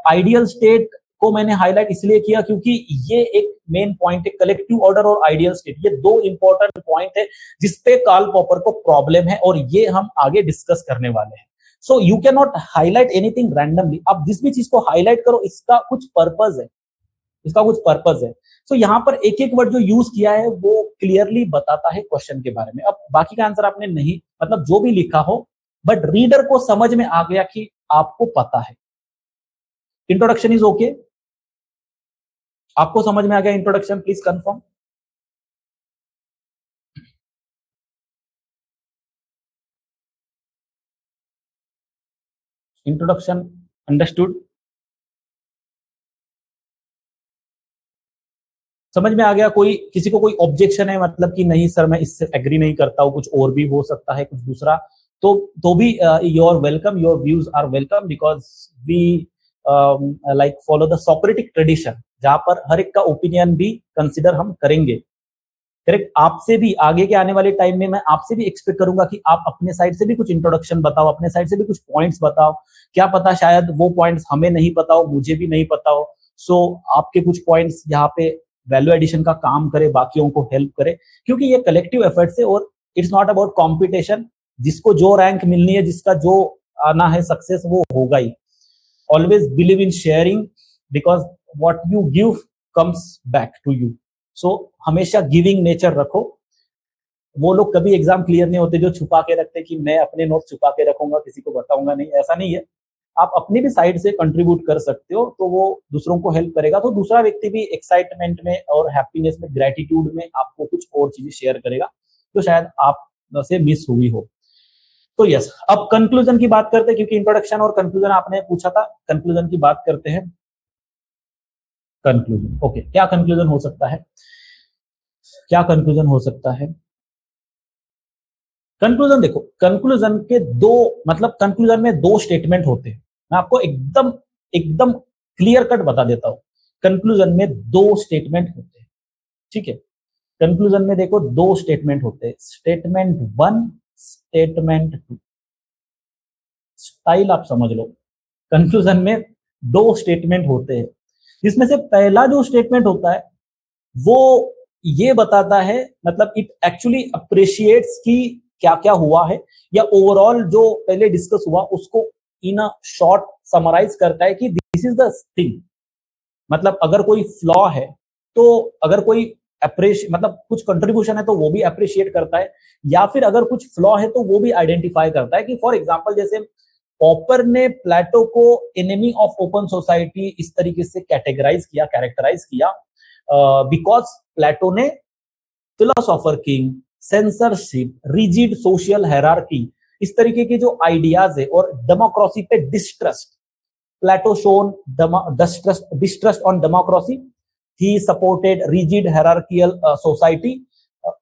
आइडियल स्टेट को मैंने हाईलाइट इसलिए किया क्योंकि ये एक मेन पॉइंट है. कलेक्टिव ऑर्डर और आइडियल स्टेट, ये दो इंपॉर्टेंट पॉइंट है जिसपे कार्ल पॉपर को प्रॉब्लम है और ये हम आगे डिस्कस करने वाले हैं. So you cannot highlight anything randomly. आप जिस भी चीज को हाईलाइट करो, इसका कुछ पर्पस है, इसका कुछ पर्पस है. So यहाँ पर एक एक वर्ड जो यूज किया है वो क्लियरली बताता है क्वेश्चन के बारे में. अब बाकी का आंसर आपने नहीं, मतलब जो भी लिखा हो, बट रीडर को समझ में आ गया कि आपको पता है. इंट्रोडक्शन इज ओके, आपको समझ में आ गया introduction? Please confirm. Introduction understood, समझ में आ गया? कोई किसी को कोई ऑब्जेक्शन है, मतलब कि नहीं सर मैं इससे एग्री नहीं करता हूं, कुछ और भी हो सकता है, कुछ दूसरा, तो भी you're welcome, your views are welcome, because we like follow the Socratic tradition, जहां पर हर एक का ओपिनियन भी कंसिडर हम करेंगे. करेक्ट. आपसे भी आगे के आने वाले टाइम में मैं आपसे भी एक्सपेक्ट करूंगा कि आप अपने साइड से भी कुछ इंट्रोडक्शन बताओ, अपने साइड से भी कुछ पॉइंट्स बताओ. क्या पता शायद वो पॉइंट्स हमें नहीं पता हो, मुझे भी नहीं पता हो. सो आपके कुछ पॉइंट्स यहाँ पे वैल्यू एडिशन का काम करे, बाकियों को हेल्प करे, क्योंकि ये कलेक्टिव एफर्ट्स है और इट्स नॉट अबाउट कॉम्पिटिशन, जिसको जो रैंक मिलनी है, जिसका जो आना है सक्सेस, वो होगा ही। Always believe in sharing, because what you give comes back to you. So हमेशा गिविंग नेचर रखो। वो लोग कभी एग्जाम क्लियर नहीं होते जो छुपा के रखते कि मैं अपने नोट छुपा के रखूंगा, किसी को बताऊंगा नहीं, ऐसा नहीं है। आप अपनी भी साइड से कंट्रीब्यूट कर सकते हो, तो वो दूसरों को हेल्प करेगा, तो दूसरा व्यक्ति भी एक्साइटमेंट में और हैप्पीनेस में, ग्रेटिट्यूड में आपको कुछ और चीजें शेयर करेगा तो शायद आप से मिस हुई हो। तो यस, अब कंक्लूजन की बात करते हैं, क्योंकि इंट्रोडक्शन और कंक्लूजन आपने पूछा था। कंक्लूजन की बात करते हैं। कंक्लूजन, ओके, क्या कंक्लूजन हो सकता है? क्या कंक्लूजन हो सकता है? कंक्लूजन देखो, कंक्लूजन के दो मतलब कंक्लूजन में दो स्टेटमेंट होते हैं। मैं आपको एकदम एकदम क्लियर कट बता देता हूं। कंक्लूजन में दो स्टेटमेंट होते हैं, ठीक है? कंक्लूजन में देखो दो स्टेटमेंट होते हैं, स्टेटमेंट 1, स्टेटमेंट 2। स्टाइल आप समझ लो। कंक्लूजन में दो स्टेटमेंट होते हैं, जिसमें से पहला जो स्टेटमेंट होता है वो ये बताता है, मतलब इट एक्चुअली अप्रिशिएट्स कि क्या क्या हुआ है, या ओवरऑल जो पहले डिस्कस हुआ उसको इन अ शॉर्ट समराइज करता है कि दिस इज द थिंग। मतलब अगर कोई फ्लॉ है, तो अगर कोई मतलब कुछ कंट्रीब्यूशन है तो वो भी अप्रिशिएट करता है, या फिर अगर कुछ फ्लॉ है तो वो भी आइडेंटिफाई करता है। कि फॉर एग्जांपल जैसे पॉपर ने प्लेटो को एनिमी ऑफ ओपन सोसाइटी इस तरीके से कैटेगराइज किया, कैरेक्टराइज किया, बिकॉज प्लेटो ने philosopher king, censorship, rigid social hierarchy, इस तरीके के जो आइडियाज है, और डेमोक्रेसी पे distrust, Plato shown distrust on democracy, he supported rigid hierarchical society.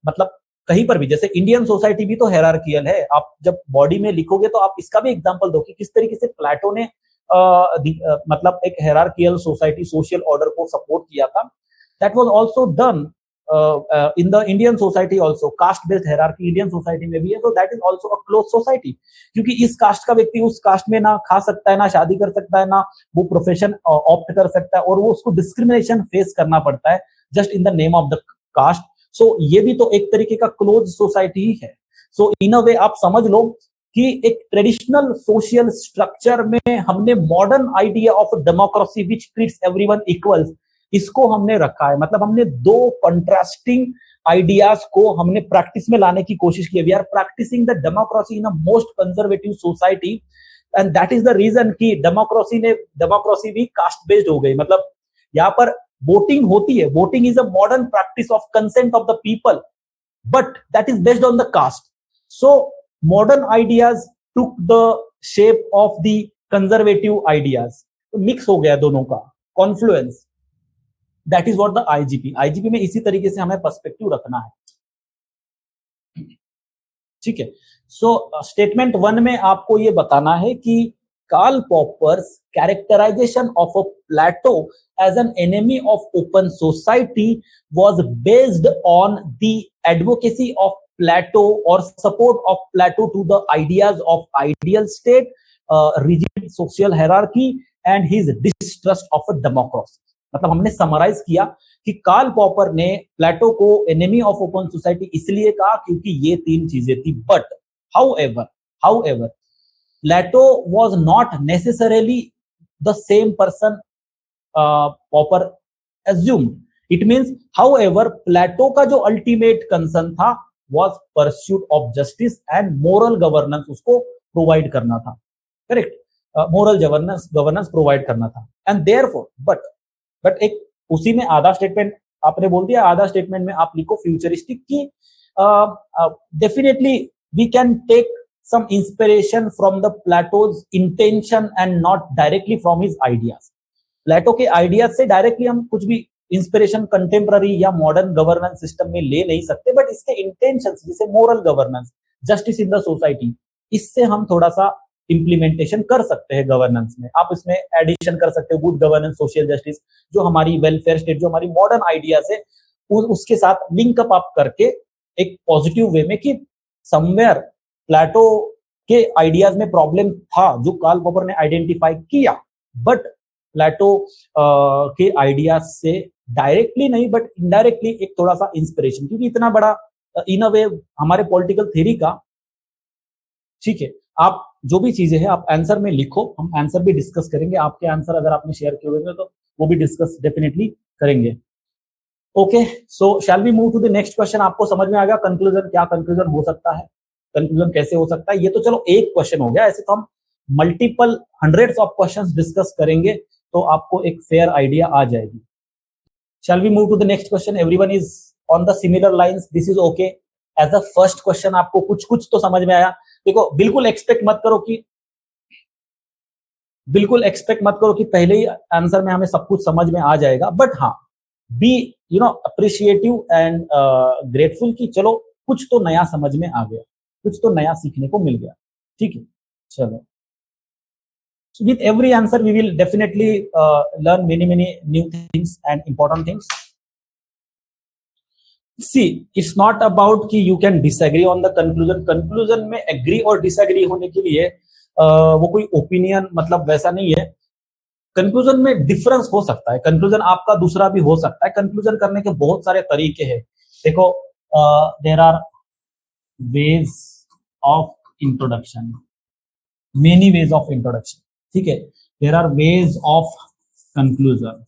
मतलब कहीं पर भी, जैसे इंडियन सोसाइटी भी तो हायरार्कियल है, आप जब बॉडी में लिखोगे तो आप इसका भी एग्जांपल दो कि किस तरीके से प्लेटो ने मतलब एक हायरार्कियल सोसाइटी, सोशल ऑर्डर को सपोर्ट किया था। That was also done in the Indian society also. Caste based hierarchy Indian society में भी है, तो that is also a close society, क्योंकि इस कास्ट का व्यक्ति उस कास्ट में ना खा सकता है, ना शादी कर सकता है, ना वो प्रोफेशन ऑप्ट कर सकता है, और वो उसको डिस्क्रिमिनेशन फेस करना पड़ता है just in the name of the caste. So ये भी तो एक तरीके का क्लोज सोसाइटी ही है। सो इन अ वे आप समझ लो कि एक ट्रेडिशनल सोशल स्ट्रक्चर में हमने modern idea of democracy which treats everyone equal, इसको हमने रखा है। मतलब हमने दो कंट्रास्टिंग आइडियाज को हमने प्रैक्टिस में लाने की कोशिश की है। We are practicing the democracy in a most conservative society, and that is the reason कि डेमोक्रेसी भी कास्ट बेस्ड हो गई। मतलब यहाँ पर वोटिंग होती है, voting is a modern practice of consent of the people, but that is based on the caste. So modern ideas took the shape of the conservative ideas, mix हो गया दोनों का confluence. That is what the IGP में इसी तरीके से हमें perspective रखना है, ठीक है? सो स्टेटमेंट 1 में आपको ये बताना है कि Karl Popper's characterization of a Plato as an enemy of open society was based on the advocacy of Plato और support of Plato to the ideas of ideal state, rigid social hierarchy and his distrust of a democracy. मतलब हमने summarise किया कि Karl Popper ने प्लेटो को enemy of open society इसलिए कहा क्योंकि ये तीन चीजें थी। But however Plato was not necessarily the same person Popper assumed. It means, however, Plato का जो अल्टीमेट कंसर्न था was pursuit of justice and moral governance, उसको प्रोवाइड करना था, करेक्ट? मोरल गवर्नेंस प्रोवाइड करना था। एंड देयरफॉर बट एक उसी में आधा स्टेटमेंट आपने बोल दिया, आधा स्टेटमेंट में आप लिखो फ्यूचरिस्टिक की definitely we can take some inspiration from the Plato's intention and not directly from his ideas. प्लेटो के आइडियाज से डायरेक्टली हम कुछ भी इंस्पिरेशन कंटेम्पररी या मॉडर्न गवर्नेंस सिस्टम में ले नहीं सकते, बट इसके इंटेंशंस जैसे moral governance, justice in the society, इससे हम थोड़ा सा इंप्लीमेंटेशन कर सकते हैं गवर्नेंस में। आप इसमें एडिशन कर सकते हो गुड गवर्नेंस, सोशल जस्टिस, जो हमारी वेलफेयर स्टेट, जो हमारी मॉडर्न आइडियाज है, उसके साथ लिंकअप आप करके एक पॉजिटिव वे में कि समवेयर प्लेटो के आइडियाज में प्रॉब्लम था जो कार्ल पॉपर ने आइडेंटिफाई किया, बट प्लेटो के आइडियाज से डायरेक्टली नहीं बट इनडायरेक्टली एक थोड़ा सा इंस्पिरेशन, क्योंकि इतना बड़ा इन अ वे हमारे पॉलिटिकल थ्योरी का, ठीक है। आप जो भी चीजें हैं आप आंसर में लिखो, हम आंसर भी डिस्कस करेंगे, आपके आंसर अगर आपने शेयर किए हुए तो वो भी डिस्कस डेफिनेटली करेंगे। Okay, so shall we move to the next question. आपको समझ में आ गया कंक्लूजन, क्या कंक्लूजन हो सकता है, कंक्लूजन कैसे हो सकता है। ये तो चलो एक क्वेश्चन हो गया, ऐसे तो हम multiple hundreds of questions discuss करेंगे तो आपको एक फेयर आइडिया आ जाएगी। Shall we move to the next question. Everyone is on the similar lines, this is okay. As a first question आपको कुछ कुछ तो समझ में आया। देखो बिल्कुल एक्सपेक्ट मत करो कि पहले ही आंसर में हमें सब कुछ समझ में आ जाएगा, बट हाँ बी अप्रिशिएटिव एंड ग्रेटफुल कि चलो कुछ तो नया समझ में आ गया, कुछ तो नया सीखने को मिल गया। ठीक है, चलो with every answer we will definitely learn many new things and important things. See, it's not about कि you can disagree on the conclusion में agree और disagree होने के लिए वो कोई ओपिनियन मतलब वैसा नहीं है। कंक्लूजन में डिफरेंस हो सकता है, कंक्लूजन आपका दूसरा भी हो सकता है। कंक्लूजन करने के बहुत सारे तरीके हैं। देखो there are ways of introduction, many ways of introduction, ठीक है। There are ways of conclusion.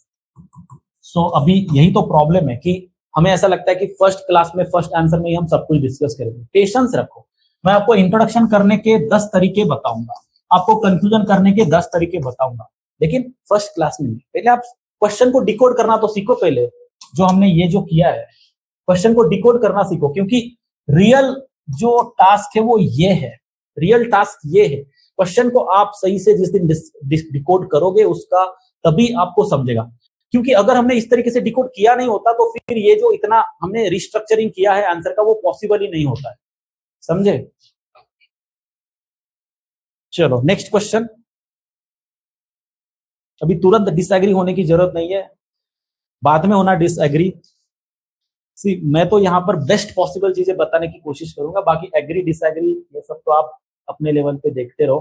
So अभी यही तो प्रॉब्लम है कि हमें ऐसा लगता है कि फर्स्ट क्लास में फर्स्ट आंसर में ही हम सब कुछ डिस्कस करेंगे। पेशेंस रखो, मैं आपको इंट्रोडक्शन करने के 10 तरीके बताऊंगा, आपको कंक्लूजन करने के 10 तरीके बताऊंगा, लेकिन फर्स्ट क्लास में नहीं। पहले आप क्वेश्चन को डिकोड करना तो सीखो। पहले जो हमने ये जो किया है, क्वेश्चन को डिकोड करना सीखो, क्योंकि रियल जो टास्क है वो ये है, रियल टास्क ये है। क्वेश्चन को आप सही से जिस दिन डिकोड करोगे उसका तभी आपको समझेगा, क्योंकि अगर हमने इस तरीके से डिकोड किया नहीं होता तो फिर ये जो इतना हमने रिस्ट्रक्चरिंग किया है आंसर का वो पॉसिबल ही नहीं होता है, समझे। चलो नेक्स्ट क्वेश्चन। अभी तुरंत डिसएग्री होने की जरूरत नहीं है, बाद में होना डिसएग्री। सी मैं तो यहाँ पर बेस्ट पॉसिबल चीजें बताने की कोशिश करूंगा, बाकी एग्री डिसएग्री ये सब तो आप अपने लेवल पे देखते रहो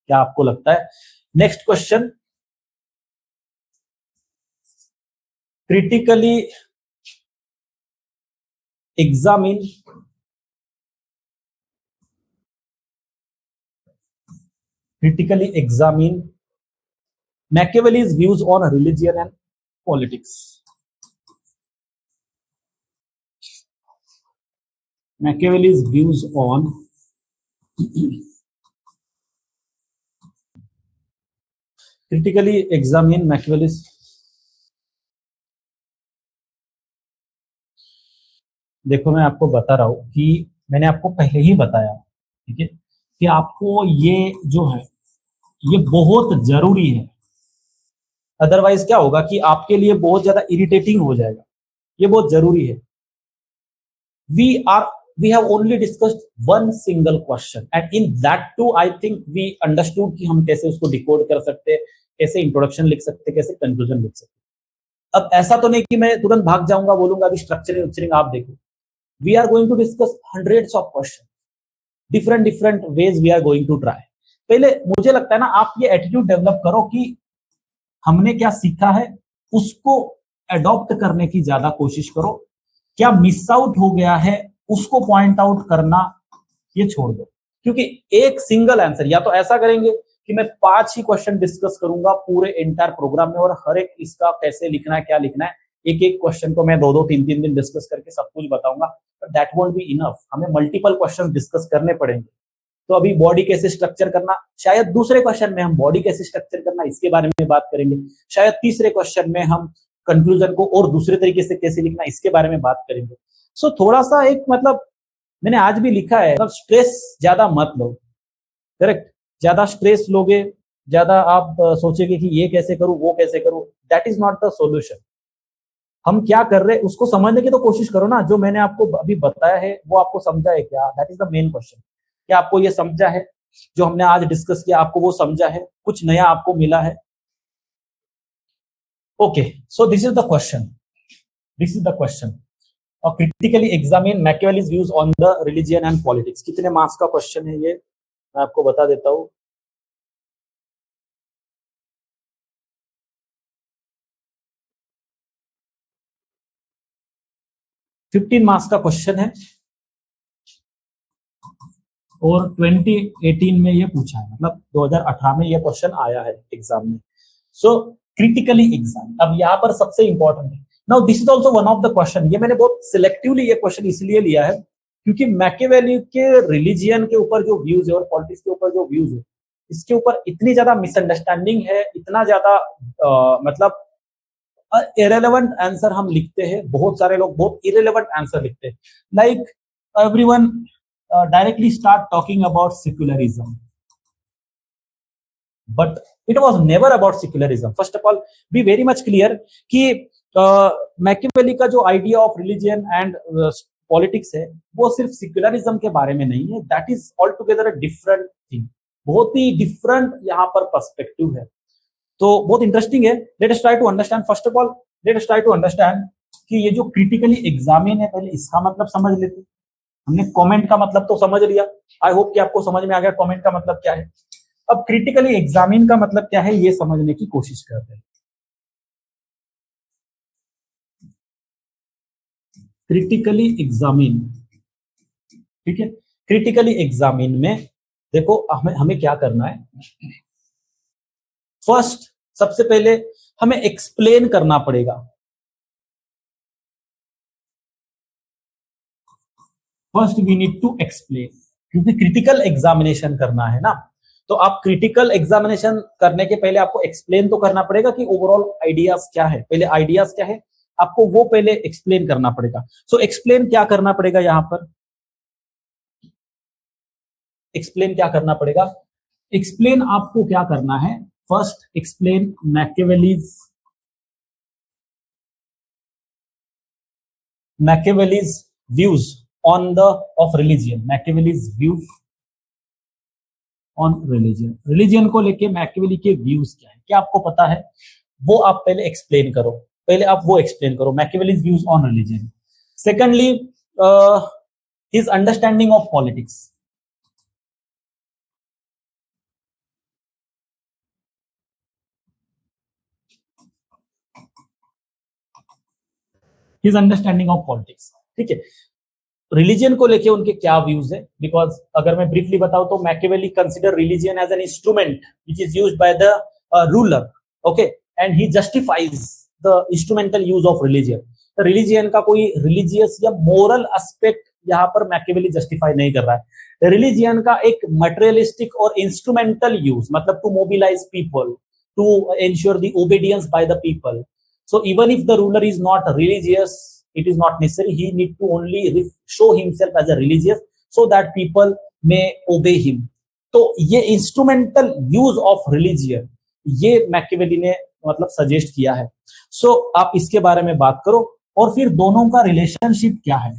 क्या आपको लगता है। Next question, critically examine Machiavelli's views on religion and politics. Machiavelli's views on critically examine Machiavelli's। देखो मैं आपको बता रहा हूं कि मैंने आपको पहले ही बताया, ठीक है, कि आपको ये जो है ये बहुत जरूरी है। अदरवाइज क्या होगा कि आपके लिए बहुत ज्यादा इरिटेटिंग हो जाएगा। ये बहुत जरूरी है। we have only discussed one single question and in that too I think we understood कि हम कैसे उसको डिकोड कर सकते हैं, कैसे इंट्रोडक्शन लिख सकते हैं, कैसे कंक्लूजन लिख सकते हैं। अब ऐसा तो नहीं कि मैं तुरंत भाग जाऊंगा बोलूंगा अभी स्ट्रक्चरिंग आप देखो। We are going to discuss hundreds of question, different ways we are going to try. पहले मुझे लगता है ना आप ये एटीट्यूड डेवलप करो कि हमने क्या सीखा है उसको एडॉप्ट करने की ज्यादा कोशिश करो, क्या मिस आउट हो गया है उसको पॉइंट आउट करना ये छोड़ दो। क्योंकि एक सिंगल आंसर, या तो ऐसा करेंगे कि मैं 5 ही क्वेश्चन डिस्कस करूंगा पूरे एंटायर प्रोग्राम में और हर एक इसका कैसे लिखना है क्या लिखना है, एक एक क्वेश्चन को मैं 2-2 3-3 दिन डिस्कस करके सब कुछ बताऊंगा, but that won't be enough. हमें मल्टीपल क्वेश्चन डिस्कस करने पड़ेंगे। तो अभी बॉडी कैसे स्ट्रक्चर करना, शायद दूसरे क्वेश्चन में हम बॉडी कैसे स्ट्रक्चर करना इसके बारे में बात करेंगे, शायद तीसरे क्वेश्चन में हम कंक्लूजन को और दूसरे तरीके से कैसे लिखना इसके बारे में बात करेंगे। सो थोड़ा सा एक मतलब मैंने आज भी लिखा है, मतलब स्ट्रेस ज्यादा मत लो, करेक्ट। ज्यादा स्ट्रेस लोगे, ज्यादा आप सोचेंगे कि ये कैसे करूं वो कैसे करूं, that is not the solution. हम क्या कर रहे हैं उसको समझने की तो कोशिश करो ना। जो मैंने आपको अभी बताया है वो आपको समझा है क्या, that is the main question. क्या आपको ये समझा है जो हमने आज डिस्कस किया, आपको वो समझा है, कुछ नया आपको मिला है? Okay, so this is the question, this is the question. और critically examine Machiavelli's views on the religion and politics. कितने मार्क्स का क्वेश्चन है ये मैं आपको बता देता हूं। $15 मार्क्स का क्वेश्चन है। और 2018 में ये पूछा है, मतलब 2018 में ये क्वेश्चन आया है एग्जाम में। सो क्रिटिकली एग्जाम, अब यहाँ पर सबसे इंपॉर्टेंट है, now this is also one of the question, ये मैंने बहुत सिलेक्टिवली ये क्वेश्चन इसलिए लिया है क्योंकि मैकियावेली के रिलीजियन के ऊपर जो व्यूज है और पॉलिटिक्स के ऊपर जो व्यूज है, इसके ऊपर इतनी ज्यादा मिसअंडरस्टैंडिंग है, इतना ज्यादा मतलब इरेलेवेंट आंसर हम लिखते हैं, बहुत सारे लोग बहुत इरेलेवेंट आंसर लिखते हैं, like everyone directly start talking about secularism, but it was never about secularism. First of all, be very much clear कि मैकियावेली का जो idea of religion and politics है वो सिर्फ सेक्युलरिज्म के बारे में नहीं है, that is all together a different thing, बहुत ही डिफरेंट यहाँ पर पर्सपेक्टिव है। तो बहुत इंटरेस्टिंग है। Let us try to understand, first of all let us try to understand कि ये जो क्रिटिकली एग्जामिन है, पहले इसका मतलब समझ लेते हैं। हमने कमेंट का मतलब तो समझ लिया, आई होप कि आपको समझ में आ गया कमेंट का मतलब क्या है। अब क्रिटिकली एग्जामिन का मतलब क्या है ये समझने की कोशिश करते हैं। क्रिटिकली एग्जामिन, ठीक है, क्रिटिकली एग्जामिन में देखो हमें क्या करना है। फर्स्ट, सबसे पहले हमें एक्सप्लेन करना पड़ेगा। First we need to explain, क्योंकि क्रिटिकल एग्जामिनेशन करना है ना, तो आप क्रिटिकल एग्जामिनेशन करने के पहले आपको एक्सप्लेन तो करना पड़ेगा कि ओवरऑल आइडियाज क्या है, पहले आइडियाज क्या है आपको वो पहले एक्सप्लेन करना पड़ेगा। सो एक्सप्लेन क्या करना पड़ेगा, यहां पर एक्सप्लेन क्या करना पड़ेगा, एक्सप्लेन आपको क्या करना है, first explain Machiavelli's views on the of religion, Machiavelli's views on religion, religion को लेके मैकियावेली के व्यूज क्या है, क्या आपको पता है वो आप पहले एक्सप्लेन करो, पहले आप वो एक्सप्लेन करो, Machiavelli's views on religion. Secondly, his understanding of politics, his understanding of politics, ठीक है। रिलीजियन को लेके उनके क्या व्यूज है, बिकॉज अगर मैं ब्रीफली बताऊं तो Machiavelli consider religion as an instrument which is used by the ruler, okay, and he justifies the instrumental use of religion. Religion का कोई रिलीजियस या मोरल एस्पेक्ट यहाँ पर मैकियावेली जस्टिफाई नहीं कर रहा है। रिलीजियन का एक मटेरियलिस्टिक और इंस्ट्रूमेंटल यूज, मतलब to mobilise people, to ensure the obedience by the people. So even if the ruler is not religious, it is not necessary. He need to only show himself as a religious so that people may obey him. तो ये instrumental use of religion ये Machiavelli ने मतलब suggest किया है। So आप इसके बारे में बात करो, और फिर दोनों का रिलेशनशिप क्या है,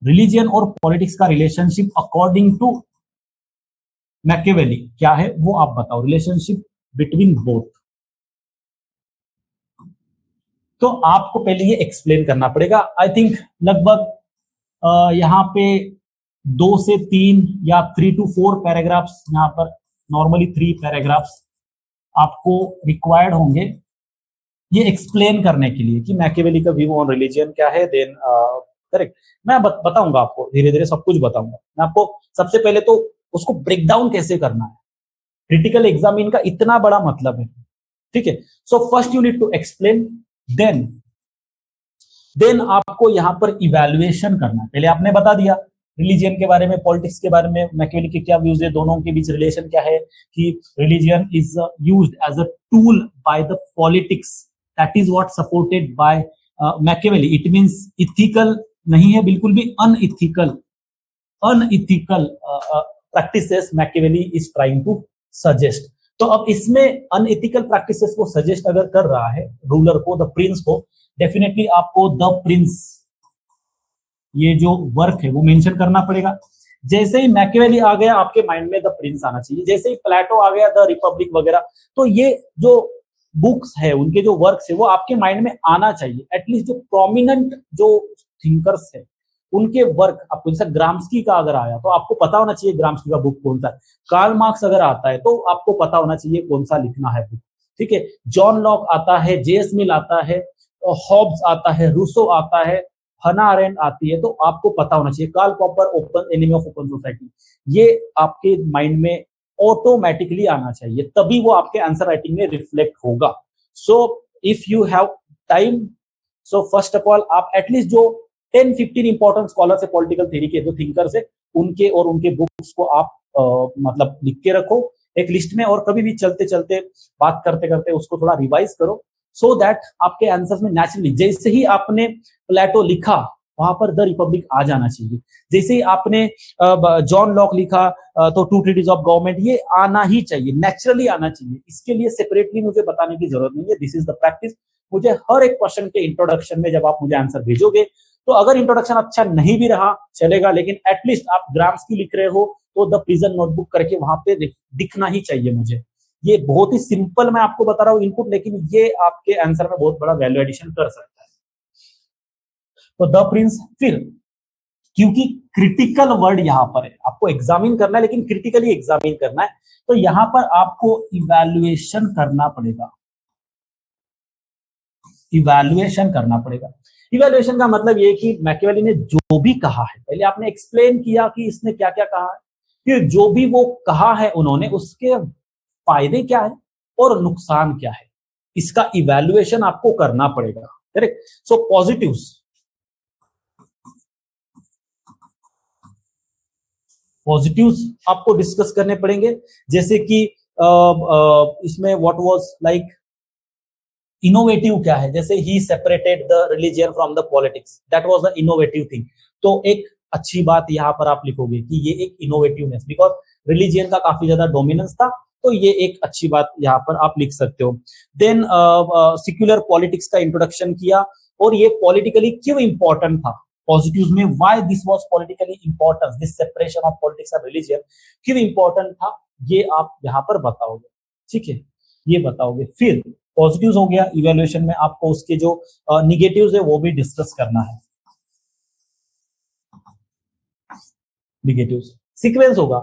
रिलीजियन और पॉलिटिक्स का रिलेशनशिप अकॉर्डिंग टू मैकियावेली क्या है वो आप बताओ, रिलेशनशिप बिटवीन बोथ। तो आपको पहले ये एक्सप्लेन करना पड़ेगा। आई थिंक लगभग यहाँ पे 2 से 3 या 3 to 4 पैराग्राफ्स, यहाँ पर नॉर्मली 3 पैराग्राफ्स आपको रिक्वायर्ड होंगे ये एक्सप्लेन करने के लिए कि मैकियावेली का व्यू ऑन रिलीजियन क्या है। देन करेक्ट, मैं बताऊंगा आपको, धीरे धीरे सब कुछ बताऊंगा मैं आपको। सबसे पहले तो उसको ब्रेक डाउन कैसे करना है, क्रिटिकल एग्जामिन का इतना बड़ा मतलब है, ठीक है। So first you need to explain, then आपको यहां पर इवैल्यूएशन करना है। पहले आपने बता दिया रिलीजियन के बारे में, पॉलिटिक्स के बारे में, मैकियावेली के क्या व्यूज है, दोनों के बीच रिलेशन क्या है, कि religion is used as a tool by the politics, that is what supported by Machiavelli. It means ethical नहीं है, बिल्कुल भी unethical practices Machiavelli is trying to suggest. तो अब इसमें अनएथिकल प्रैक्टिसेस को सजेस्ट अगर कर रहा है रूलर को, द प्रिंस को, डेफिनेटली आपको द प्रिंस ये जो वर्क है वो मेंशन करना पड़ेगा। जैसे ही मैकियावेली आ गया आपके माइंड में द प्रिंस आना चाहिए, जैसे ही प्लेटो आ गया द रिपब्लिक वगैरह, तो ये जो बुक्स है उनके जो वर्क्स है वो आपके माइंड में आना चाहिए। एटलीस्ट जो प्रोमिनेंट जो थिंकर्स है उनके वर्क, आपको जैसा ग्राम्स्की का अगर आया तो आपको पता होना चाहिए ग्राम्स्की का बुक कौन सा है। कार्ल मार्क्स अगर आता है तो आपको पता होना चाहिए कौन सा लिखना है बुक, ठीक है। जॉन लॉक आता है, जेएस मिल आता है, हॉब्स आता है, रूसो आता है, हना अरेंड आती है तो आपको पता होना चाहिए Karl Popper open enemy of open society, ये आपके माइंड में ऑटोमेटिकली आना चाहिए, तभी वो आपके आंसर राइटिंग में रिफ्लेक्ट होगा। So if you have time, so first of all आप एटलीस्ट जो 10-15 इंपॉर्टेंट स्कॉलर्स है पॉलिटिकल थ्योरी के, जो थिंकर्स है, उनके और उनके बुक्स को आप मतलब लिख के रखो एक लिस्ट में, और कभी भी चलते चलते बात करते करते उसको थोड़ा रिवाइज करो, सो दैट आपके आंसर्स में नेचुरली, जैसे ही आपने प्लेटो लिखा वहां पर द रिपब्लिक आ जाना चाहिए, जैसे ही आपने जॉन लॉक लिखा तो टू ट्रीटीज ऑफ गवर्नमेंट, ये आना ही चाहिए, नेचुरली आना चाहिए। इसके लिए सेपरेटली मुझे बताने की जरूरत नहीं है, दिस इज द प्रैक्टिस। मुझे हर एक क्वेश्चन के इंट्रोडक्शन में जब आप मुझे आंसर भेजोगे, तो अगर इंट्रोडक्शन अच्छा नहीं भी रहा चलेगा, लेकिन एटलीस्ट आप ग्राम्स की लिख रहे हो तो द प्रिजन नोटबुक करके वहां पे दिखना ही चाहिए मुझे। ये बहुत ही सिंपल मैं आपको बता रहा हूँ इनपुट, लेकिन ये आपके आंसर में बहुत बड़ा वैल्यू एडिशन कर सकता है। तो द प्रिंस, फिर क्योंकि क्रिटिकल वर्ड यहां पर है, आपको एग्जामिन करना है, लेकिन क्रिटिकली एग्जामिन करना है, तो यहां पर आपको इवैल्यूएशन करना पड़ेगा। इवैल्यूएशन करना पड़ेगा। इवैल्यूएशन का मतलब ये कि मैकियावेली ने जो भी कहा है, पहले आपने एक्सप्लेन किया कि इसने क्या क्या कहा है, फिर जो भी वो कहा है उन्होंने, उसके फायदे क्या है और नुकसान क्या है, इसका इवैल्यूएशन आपको करना पड़ेगा। करेक्ट। सो पॉजिटिव्स, पॉजिटिव्स आपको डिस्कस करने पड़ेंगे, जैसे कि इसमें व्हाट वाज लाइक इनोवेटिव क्या है, जैसे ही separated the religion from the politics, that was the innovative thing. तो एक अच्छी बात यहां पर आप लिखोगे कि ये एक इनोवेटिवनेस, बिकॉज रिलीजियन का काफी ज्यादा डोमिनेंस था, तो ये एक अच्छी बात यहां पर आप लिख सकते हो। देन सेक्युलर पॉलिटिक्स का इंट्रोडक्शन किया, और ये पॉलिटिकली क्यों इंपॉर्टेंट था, पॉजिटिव्स में why this was politically important, this separation of politics and religion क्यों इंपॉर्टेंट था, ये आप यहां पर बताओगे। ठीक है, ये बताओगे। फिर पॉजिटिव्स हो गया, इवैल्यूएशन में आपको उसके जो निगेटिव्स है वो भी डिस्कस करना है। निगेटिव्स सीक्वेंस होगा,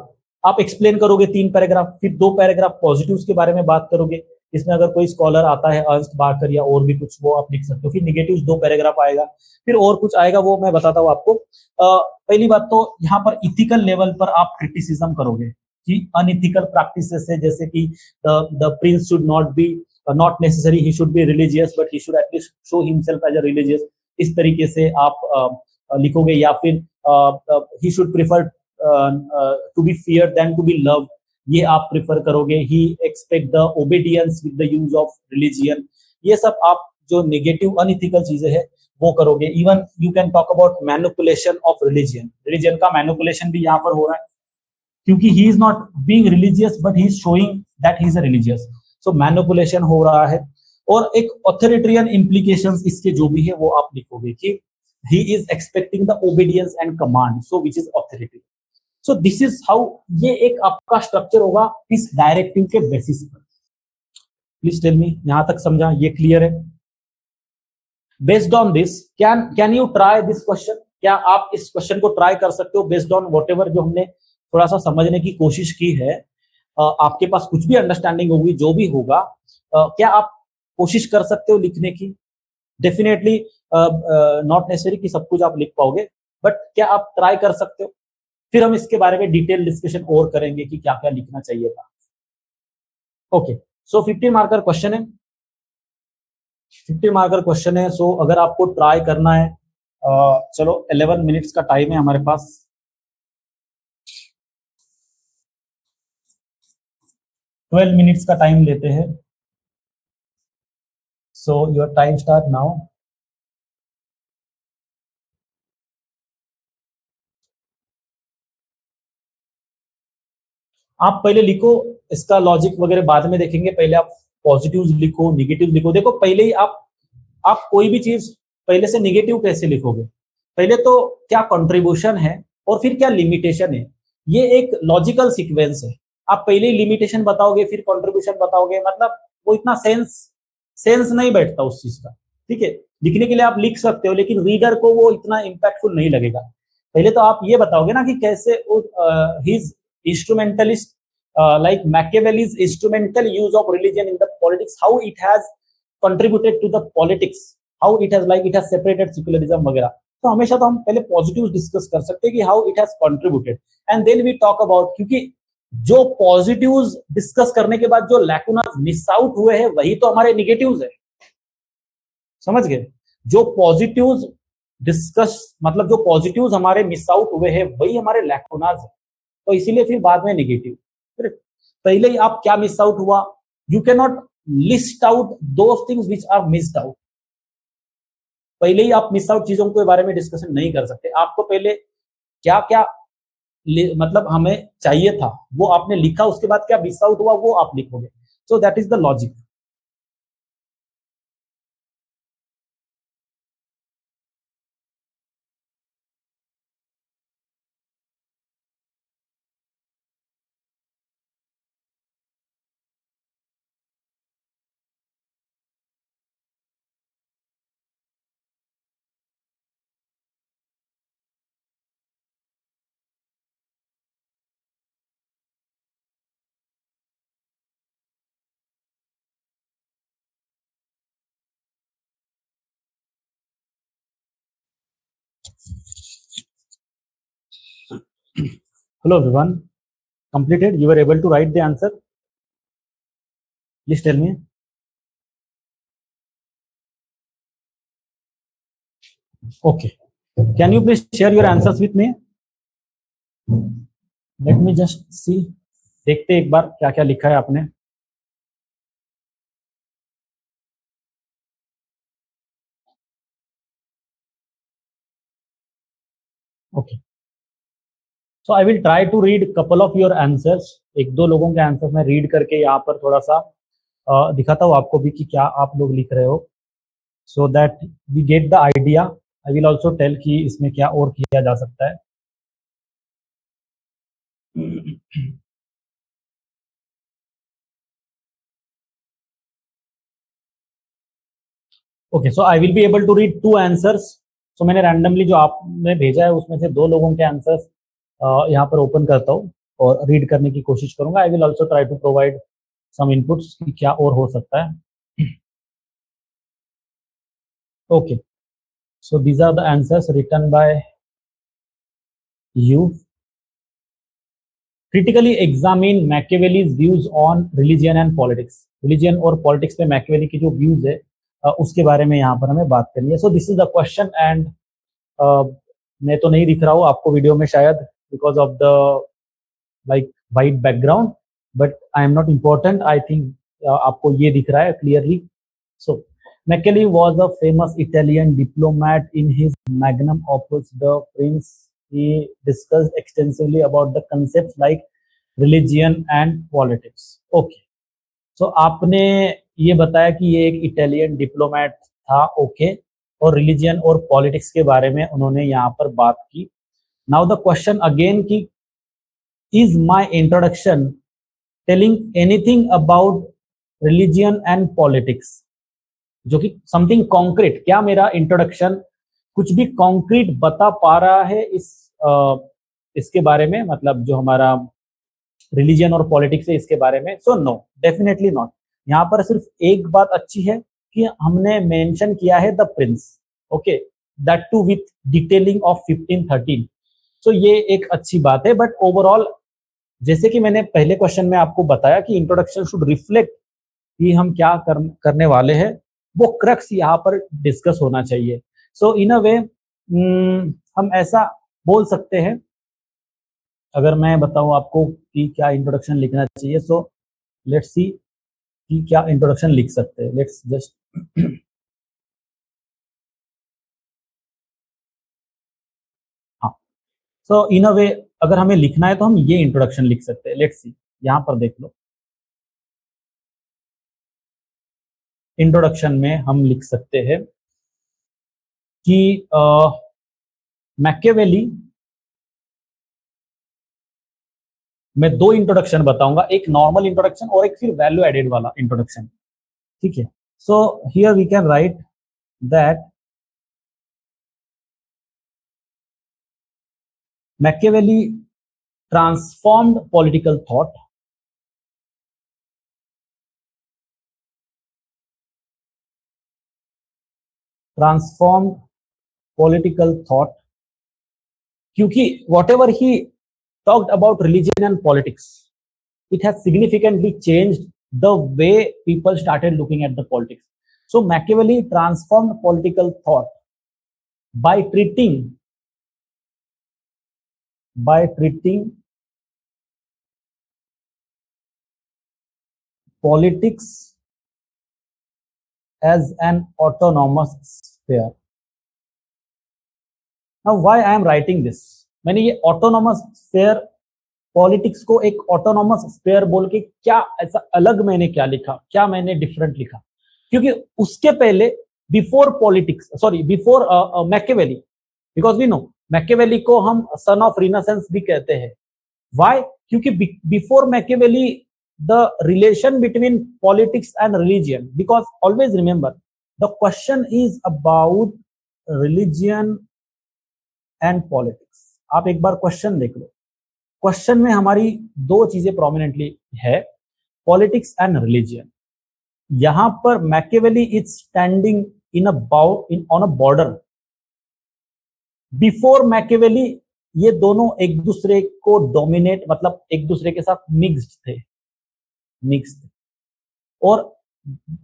आप एक्सप्लेन करोगे 3 पैराग्राफ, फिर 2 पैराग्राफ पॉजिटिव्स के बारे में बात करोगे, इसमें अगर कोई स्कॉलर आता है अर्स्ट बाकर या और भी कुछ, वो आप लिख सकते हो। फिर निगेटिव्स 2 पैराग्राफ आएगा, फिर और कुछ आएगा, वो मैं बताता हूँ आपको। पहली बात तो यहाँ पर इथिकल लेवल पर आप क्रिटिसिज्म करोगे कि अनइथिकल प्रैक्टिसेस है, जैसे कि the prince should not be, not necessary he should be religious, but he should at least show himself as a religious, इस तरीके से आप लिखोगे। या फिर he should prefer to be fear than to be love, ये आप प्रिफर करोगे। He expect the obedience with the use of religion, ये सब आप जो नेगेटिव अनइथिकल चीजें हैं वो करोगे। Even you can talk about manipulation of religion, religion का मैनिपुलेशन भी यहाँ पर हो रहा है, क्योंकि he is not being religious but he is showing that he is a religious, so manipulation हो रहा है। और एक ऑथोरिटेरियन इम्प्लीकेशंस इसके जो भी है वो आप लिखोगे कि he is expecting the obedience and command, so which is authority. So this is how, ये एक आपका स्ट्रक्चर होगा इस डायरेक्टिव के बेसिस पर। प्लीज टेल मी, यहां तक समझा, ये क्लियर है? Based on this can you try this question, क्या आप इस क्वेश्चन को ट्राई कर सकते हो बेस्ड ऑन व्हाटएवर जो हमने थोड़ा सा समझने की कोशिश की है। आपके पास कुछ भी अंडरस्टैंडिंग होगी, जो भी होगा, क्या आप कोशिश कर सकते हो लिखने की? डेफिनेटली नॉट नेसेसरी कि सब कुछ आप लिख पाओगे, बट क्या आप ट्राई कर सकते हो? फिर हम इसके बारे में डिटेल डिस्कशन और करेंगे कि क्या क्या लिखना चाहिए था। ओके, सो 15 मार्कर क्वेश्चन है, 50 मार्कर क्वेश्चन है। सो अगर आपको ट्राई करना है, चलो 11 मिनट्स का टाइम है हमारे पास। ट्वेल्व मिनट्स का टाइम लेते हैं। So your time start now. आप पहले लिखो, इसका लॉजिक वगैरह बाद में देखेंगे, पहले आप पॉजिटिव्स लिखो, निगेटिव लिखो। देखो पहले ही आप कोई भी चीज पहले से निगेटिव कैसे लिखोगे, पहले तो क्या कंट्रीब्यूशन है और फिर क्या लिमिटेशन है, ये एक लॉजिकल सीक्वेंस है। आप पहले ही लिमिटेशन बताओगे फिर कंट्रीब्यूशन बताओगे, मतलब वो इतना सेंस नहीं बैठता उस चीज का। ठीक है, लिखने के लिए आप लिख सकते हो, लेकिन रीडर को वो इतना इम्पैक्टफुल नहीं लगेगा। पहले तो आप ये बताओगे ना कि कैसे his instrumentalist like Machiavelli's instrumental use of religion in the politics, how it has contributed to the politics, how it has separated secularism वगैरह, तो हमेशा तो हम पहले पॉजिटिव डिस्कस कर सकते हैं कि how it has contributed, and then we talk about, क्योंकि जो पॉजिटिव्स डिस्कस करने के बाद जो लैकुनास मिस आउट हुए हैं वही तो हमारे निगेटिव्स है, समझ गए? जो पॉजिटिव्स डिस्कस, मतलब जो पॉजिटिव्स हमारे मिस आउट हुए हैं वही हमारे लैकुनास है, तो इसीलिए फिर बाद में निगेटिव। पहले ही आप क्या मिस आउट हुआ, you can not list out those things which are missed out. पहले ही आप मिस आउट चीजों के बारे में डिस्कशन नहीं कर सकते, आपको पहले क्या क्या मतलब हमें चाहिए था वो आपने लिखा, उसके बाद क्या मिस आउट हुआ वो आप लिखोगे, so that is the logic. Hello everyone, completed? You were able to write the answer? Please tell me. Okay. Can you please share your answers with me? Let me just see. देखते एक बार क्या क्या लिखा है आपने। Okay. So I will try to read couple of your answers. एक दो लोगों के आंसर मैं रीड करके यहाँ पर थोड़ा सा दिखाता हूँ आपको भी कि क्या आप लोग लिख रहे हो, so that we get the idea. I will also tell कि इसमें क्या और किया जा सकता है। Okay, so I will be able to read two answers. So मैंने रैंडमली जो आपने भेजा है उसमें से दो लोगों के आंसर्स यहाँ पर ओपन करता हूँ और रीड करने की कोशिश करूंगा। I will also try to provide some inputs कि क्या और हो सकता है। Okay, so these are the answers written by you. Critically examine Machiavelli's views on religion and politics. Religion और पॉलिटिक्स पे मैकियावेली की जो व्यूज है उसके बारे में यहाँ पर हमें बात करनी है। सो this is the question, and मैं तो नहीं दिख रहा हूँ आपको वीडियो में शायद because of the like white background, but I am not important. I think आपको ये दिख रहा है clearly. So Machiavelli was a famous Italian diplomat. In his magnum opus, The Prince, he discussed extensively about the concepts like religion and politics. Okay, so आपने ये बताया कि ये एक इटालियन डिप्लोमेट था, ओके, और रिलीजियन और पॉलिटिक्स के बारे में उन्होंने यहाँ पर बात की। नाउ द क्वेश्चन अगेन कि is my introduction telling anything about religion and politics, जो कि समथिंग कॉन्क्रीट, क्या मेरा इंट्रोडक्शन कुछ भी कॉन्क्रीट बता पा रहा है इसके बारे में, मतलब जो हमारा रिलीजन और पॉलिटिक्स है इसके बारे में? So no, definitely not. यहाँ पर सिर्फ एक बात अच्छी है कि हमने मेंशन किया है the prince, okay, that too with detailing of 1513। So ये एक अच्छी बात है, बट ओवरऑल जैसे कि मैंने पहले क्वेश्चन में आपको बताया कि इंट्रोडक्शन शुड रिफ्लेक्ट कि हम क्या करने वाले हैं, वो क्रक्स यहाँ पर डिस्कस होना चाहिए। सो इन अ वे हम ऐसा बोल सकते हैं, अगर मैं बताऊं आपको कि क्या इंट्रोडक्शन लिखना चाहिए, सो लेट्स सी कि क्या इंट्रोडक्शन लिख सकते हैं। लेट्स जस्ट हाँ, सो इन अ वे अगर हमें लिखना है तो हम ये इंट्रोडक्शन लिख सकते हैं। लेट्स सी, यहाँ पर देख लो, इंट्रोडक्शन में हम लिख सकते हैं कि मैकियावेली, मैं दो इंट्रोडक्शन बताऊंगा, एक नॉर्मल इंट्रोडक्शन और एक फिर वैल्यू एडेड वाला इंट्रोडक्शन, ठीक है? So here we can write that Machiavelli transformed political thought, transformed political thought, क्योंकि whatever he talked about religion and politics, it has significantly changed the way people started looking at the politics. So Machiavelli transformed political thought by treating politics as an autonomous sphere. Now why I am writing this, मैंने ये autonomous sphere politics को एक autonomous sphere बोल के क्या ऐसा अलग मैंने क्या लिखा, क्या मैंने डिफरेंट लिखा, क्योंकि उसके पहले before politics, sorry before Machiavelli, because we know Machiavelli को हम सन ऑफ रिनेसेंस भी कहते हैं. व्हाई? क्योंकि before Machiavelli the relation between politics and religion, because always remember the question is about religion and politics. आप एक बार question देख लो. Question में हमारी दो चीजें प्रोमिनेंटली है, पॉलिटिक्स एंड रिलीजियन. यहां पर Machiavelli is standing in on a border. Before Machiavelli ये दोनों एक दूसरे को डोमिनेट, मतलब एक दूसरे के साथ मिक्स्ड थे, और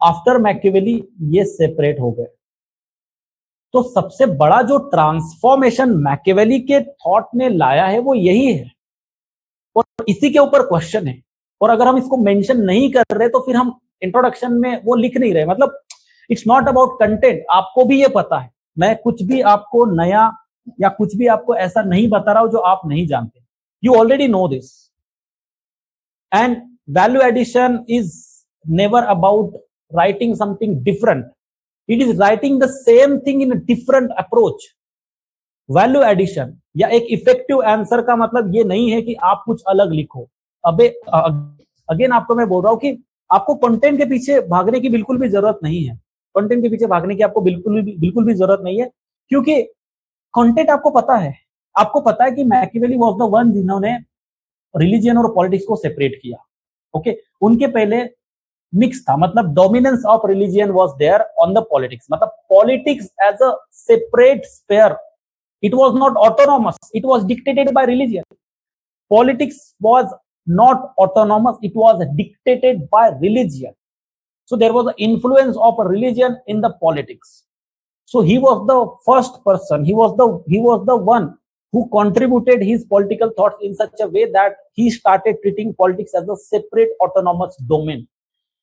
आफ्टर मैकियावेली ये सेपरेट हो गए. तो सबसे बड़ा जो ट्रांसफॉर्मेशन मैकियावेली के थॉट ने लाया है वो यही है, और इसी के ऊपर क्वेश्चन है. और अगर हम इसको मेंशन नहीं कर रहे तो फिर हम इंट्रोडक्शन में वो लिख नहीं रहे. मतलब इट्स नॉट अबाउट कंटेंट. आपको भी ये पता है, मैं कुछ भी आपको नया या कुछ भी आपको ऐसा नहीं बता रहा हूं जो आप नहीं जानते. You already know this. And value addition is never about writing something different. It is writing the same thing in a different approach. Value addition या एक इफेक्टिव आंसर का मतलब ये नहीं है कि आप कुछ अलग लिखो. अबे अगेन आपको मैं बोल रहा हूं कि आपको कंटेंट के पीछे भागने की बिल्कुल भी जरूरत नहीं है. कंटेंट के पीछे भागने की आपको बिल्कुल भी जरूरत नहीं है, क्योंकि कंटेंट आपको पता है. आपको पता है कि मैकियावेली वाज द वन जिन्होंने रिलीजियन और पॉलिटिक्स को सेपरेट किया. ओके, उनके पहले मिक्स था, मतलब dominance of religion was there on the politics. मतलब politics as a separate sphere, it was not autonomous, it was dictated by religion. Politics was not autonomous, it was dictated by religion. So there was an influence of a religion in the politics. So he was the first person, he was the one who contributed his political thoughts in such a way that he started treating politics as a separate autonomous domain.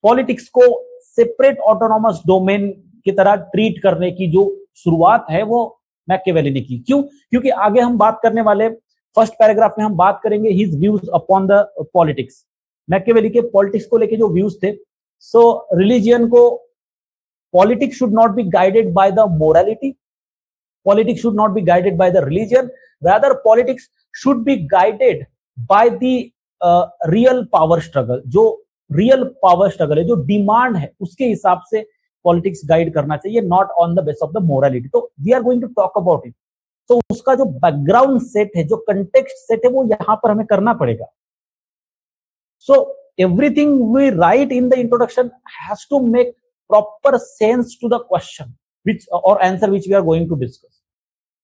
Politics को separate autonomous domain की तरह treat करने की जो शुरुआत है वो Machiavelli ने की. क्यों? क्योंकि आगे हम बात करने वाले फर्स्ट पैराग्राफ में हम बात करेंगे his views upon the politics. Machiavelli के पॉलिटिक्स को लेके जो व्यूज थे, सो रिलीजियन को, politics should not be guided by the morality, politics should not be guided by the religion, rather politics should be guided by the real power struggle. जो real power struggle है, जो demand है, उसके हिसाब से politics guide करना चाहिए, not on the base of the morality. तो we are going to talk about it. तो उसका जो बैकग्राउंड सेट है, जो कंटेक्स्ट सेट है, वो यहां पर हमें करना पड़ेगा. So everything we write in the introduction has to make proper sense to the question which or answer which we are going to discuss.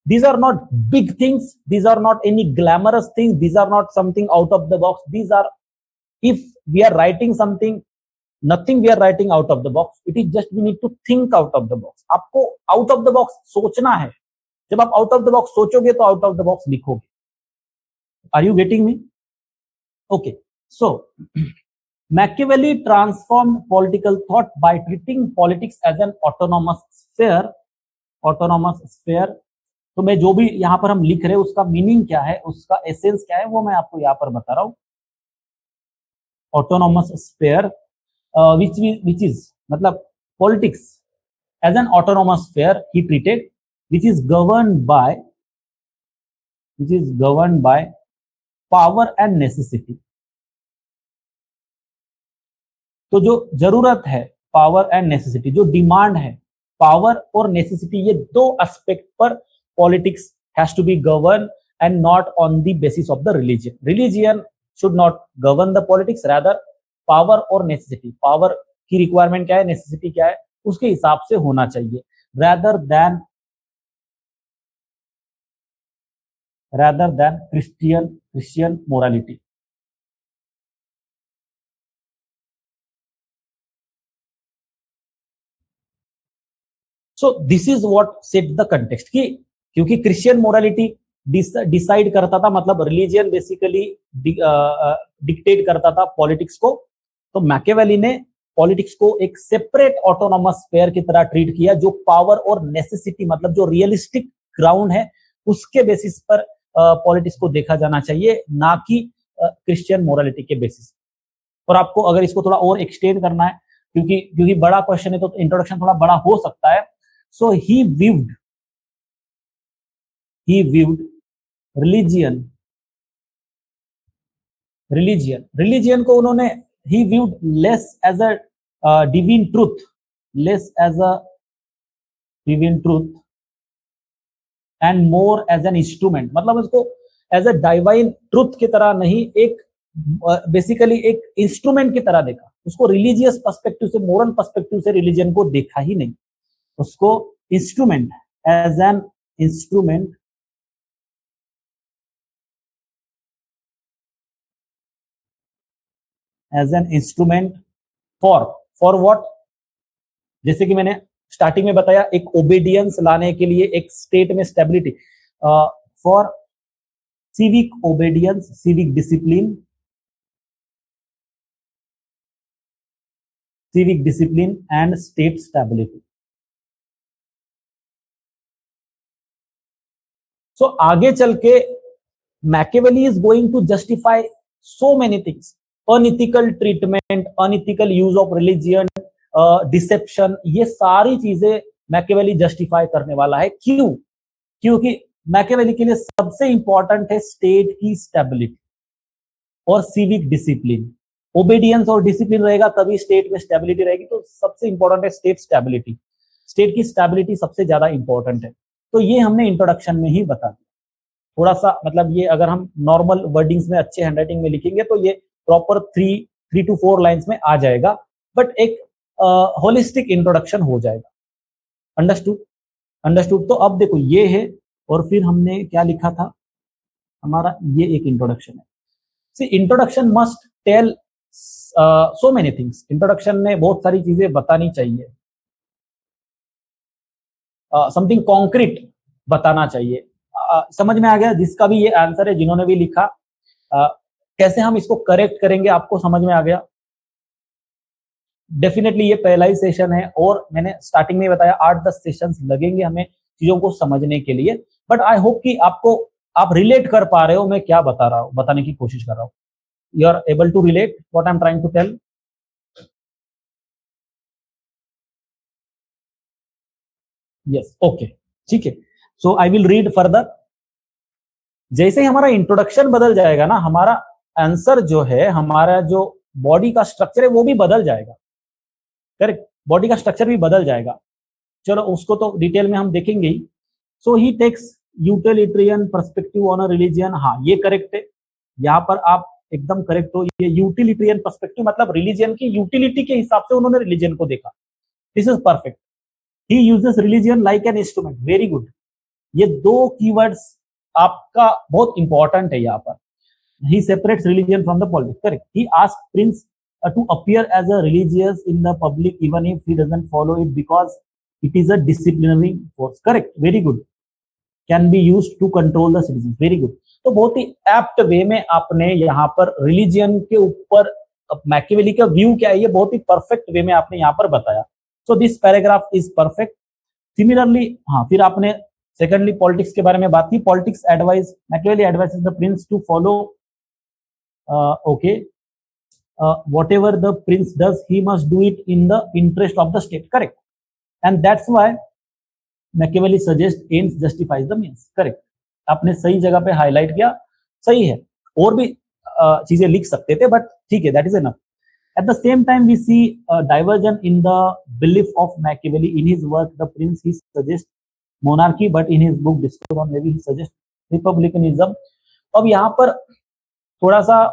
These are not big things, these are not any glamorous things, these are not something out of the box. These are, if we are writing something, nothing we are writing out of the box, it is just we need to think out of the box. आपको out of the box सोचना है. जब आप out of the box सोचोगे तो out of the box लिखोगे. Are you getting me? Okay, so Machiavelli transformed political thought by treating politics as an autonomous sphere. Autonomous sphere. तो मैं जो भी यहाँ पर हम लिख रहे हैं उसका मीनिंग क्या है, उसका एसेंस क्या है, वो मैं आपको यहाँ पर बता रहा हूँ. Autonomous sphere, which is मतलब politics as an autonomous sphere he treated, which is governed by power and necessity. तो जो जरूरत है, पावर एंड नेसेसिटी, जो डिमांड है, पावर और नेसेसिटी, ये दो एस्पेक्ट पर politics has to be govern and not on the basis of the religion. Religion should not govern the politics, rather power और नेसेसिटी, पावर की रिक्वायरमेंट क्या है, नेसेसिटी क्या है, उसके हिसाब से होना चाहिए, rather than rather than Christian morality. So this is what set the context कि क्योंकि क्रिश्चियन मोरालिटी डिसाइड करता था, मतलब रिलीजियन बेसिकली डिक्टेट करता था पॉलिटिक्स को, तो मैकियावेली ने पॉलिटिक्स को एक सेपरेट ऑटोनोमस स्फीयर की तरह ट्रीट किया, जो पावर और नेसेसिटी मतलब जो रियलिस्टिक ग्राउंड है उसके बेसिस पर पॉलिटिक्स को देखा जाना चाहिए, ना कि क्रिश्चियन मोरालिटी के बेसिस। और आपको अगर इसको थोड़ा और एक्सटेंड करना है, क्योंकि बड़ा क्वेश्चन है तो इंट्रोडक्शन थोड़ा बड़ा हो सकता है। सो ही viewed religion को उन्होंने he viewed less as a divine truth and more as an instrument, मतलब उसको एज अ डिवाइन ट्रुथ की तरह नहीं, एक बेसिकली एक इंस्ट्रूमेंट की तरह देखा। उसको रिलीजियस पर्सपेक्टिव से, मोरल पर्सपेक्टिव से रिलीजन को देखा ही नहीं, उसको instrument, as an instrument for what, जैसे कि मैंने स्टार्टिंग में बताया, एक ओबीडियंस लाने के लिए, एक स्टेट में stability, for civic obedience, civic discipline and state stability. So आगे चल के Machiavelli is going to justify so many things, unethical treatment, unethical use of religion, deception, ये सारी चीजें मैकियावेली जस्टिफाई करने वाला है। क्यों? क्योंकि मैकियावेली के लिए सबसे इंपॉर्टेंट है स्टेट की स्टेबिलिटी और सिविक डिसिप्लिन। ओबीडियंस और डिसिप्लिन रहेगा तभी स्टेट में स्टेबिलिटी रहेगी, तो सबसे इंपॉर्टेंट है स्टेट स्टेबिलिटी। स्टेट की स्टेबिलिटी सबसे ज्यादा इंपॉर्टेंट है। तो ये हमने इंट्रोडक्शन में ही बता दिया। थोड़ा सा मतलब ये अगर हम नॉर्मल वर्डिंग्स में अच्छे हैंडराइटिंग में लिखेंगे तो ये प्रॉपर 3 to 4 लाइंस में आ जाएगा, बट एक होलिस्टिक इंट्रोडक्शन हो जाएगा। अंडरस्टूड। तो अब देखो ये है, और फिर हमने क्या लिखा था, हमारा ये एक इंट्रोडक्शन है। See introduction must tell so many things. Introduction में बहुत सारी चीजें बतानी चाहिए, समथिंग कॉन्क्रीट बताना चाहिए। समझ में आ गया? जिसका भी ये आंसर है, जिन्होंने भी लिखा, कैसे हम इसको करेक्ट करेंगे आपको समझ में आ गया? डेफिनेटली ये पहला ही सेशन है, और मैंने स्टार्टिंग में बताया 8-10 सेशंस लगेंगे हमें चीजों को समझने के लिए, बट आई होप कि आप रिलेट कर पा रहे हो मैं क्या बता रहा हूं, बताने की कोशिश कर रहा हूं। You are able to relate what I am trying to tell? Yes, okay, ठीक है। So I will read further. जैसे ही हमारा इंट्रोडक्शन बदल जाएगा ना, हमारा आंसर जो है, हमारा जो बॉडी का स्ट्रक्चर है वो भी बदल जाएगा। करेक्ट, बॉडी का स्ट्रक्चर भी बदल जाएगा। चलो उसको तो डिटेल में हम देखेंगे ही। So he takes utilitarian perspective on a religion. हाँ, ये करेक्ट है, यहाँ पर आप एकदम करेक्ट हो। ये यूटिलिटेरियन पर्सपेक्टिव मतलब रिलीजियन की यूटिलिटी के हिसाब से उन्होंने रिलीजियन को देखा। This is perfect. He uses religion like an instrument. Very good. ये दो कीवर्ड्स आपका बहुत इंपॉर्टेंट है यहाँ पर। He separates religion from the politics. Correct. He asked Prince to appear as a religious in the public even if he doesn't follow it because it is a disciplinary force. Correct. Very good. Can be used to control the citizens. Very good. तो बहुत ही apt वे में आपने यहाँ पर religion के ऊपर Machiavelli का view क्या है, ये बहुत ही परफेक्ट वे में आपने यहाँ पर बताया। So this paragraph is perfect. Similarly, हाँ, फिर आपने सेकेंडली पॉलिटिक्स के बारे में बात की। Politics advice, Machiavelli advises the prince to follow whatever the prince does, he must do it in the interest of the state. Correct. And that's why Machiavelli suggests ends justifies the means. Correct. आपने सही जगह पे highlight किया, सही है। और भी चीजें लिख सकते थे, बट ठीक है, that is enough. At the same time, we see a diversion in the belief of Machiavelli. In his work, The Prince, he suggests monarchy, but in his book Discourse on Navy, he suggests republicanism. अब यहाँ पर थोड़ा सा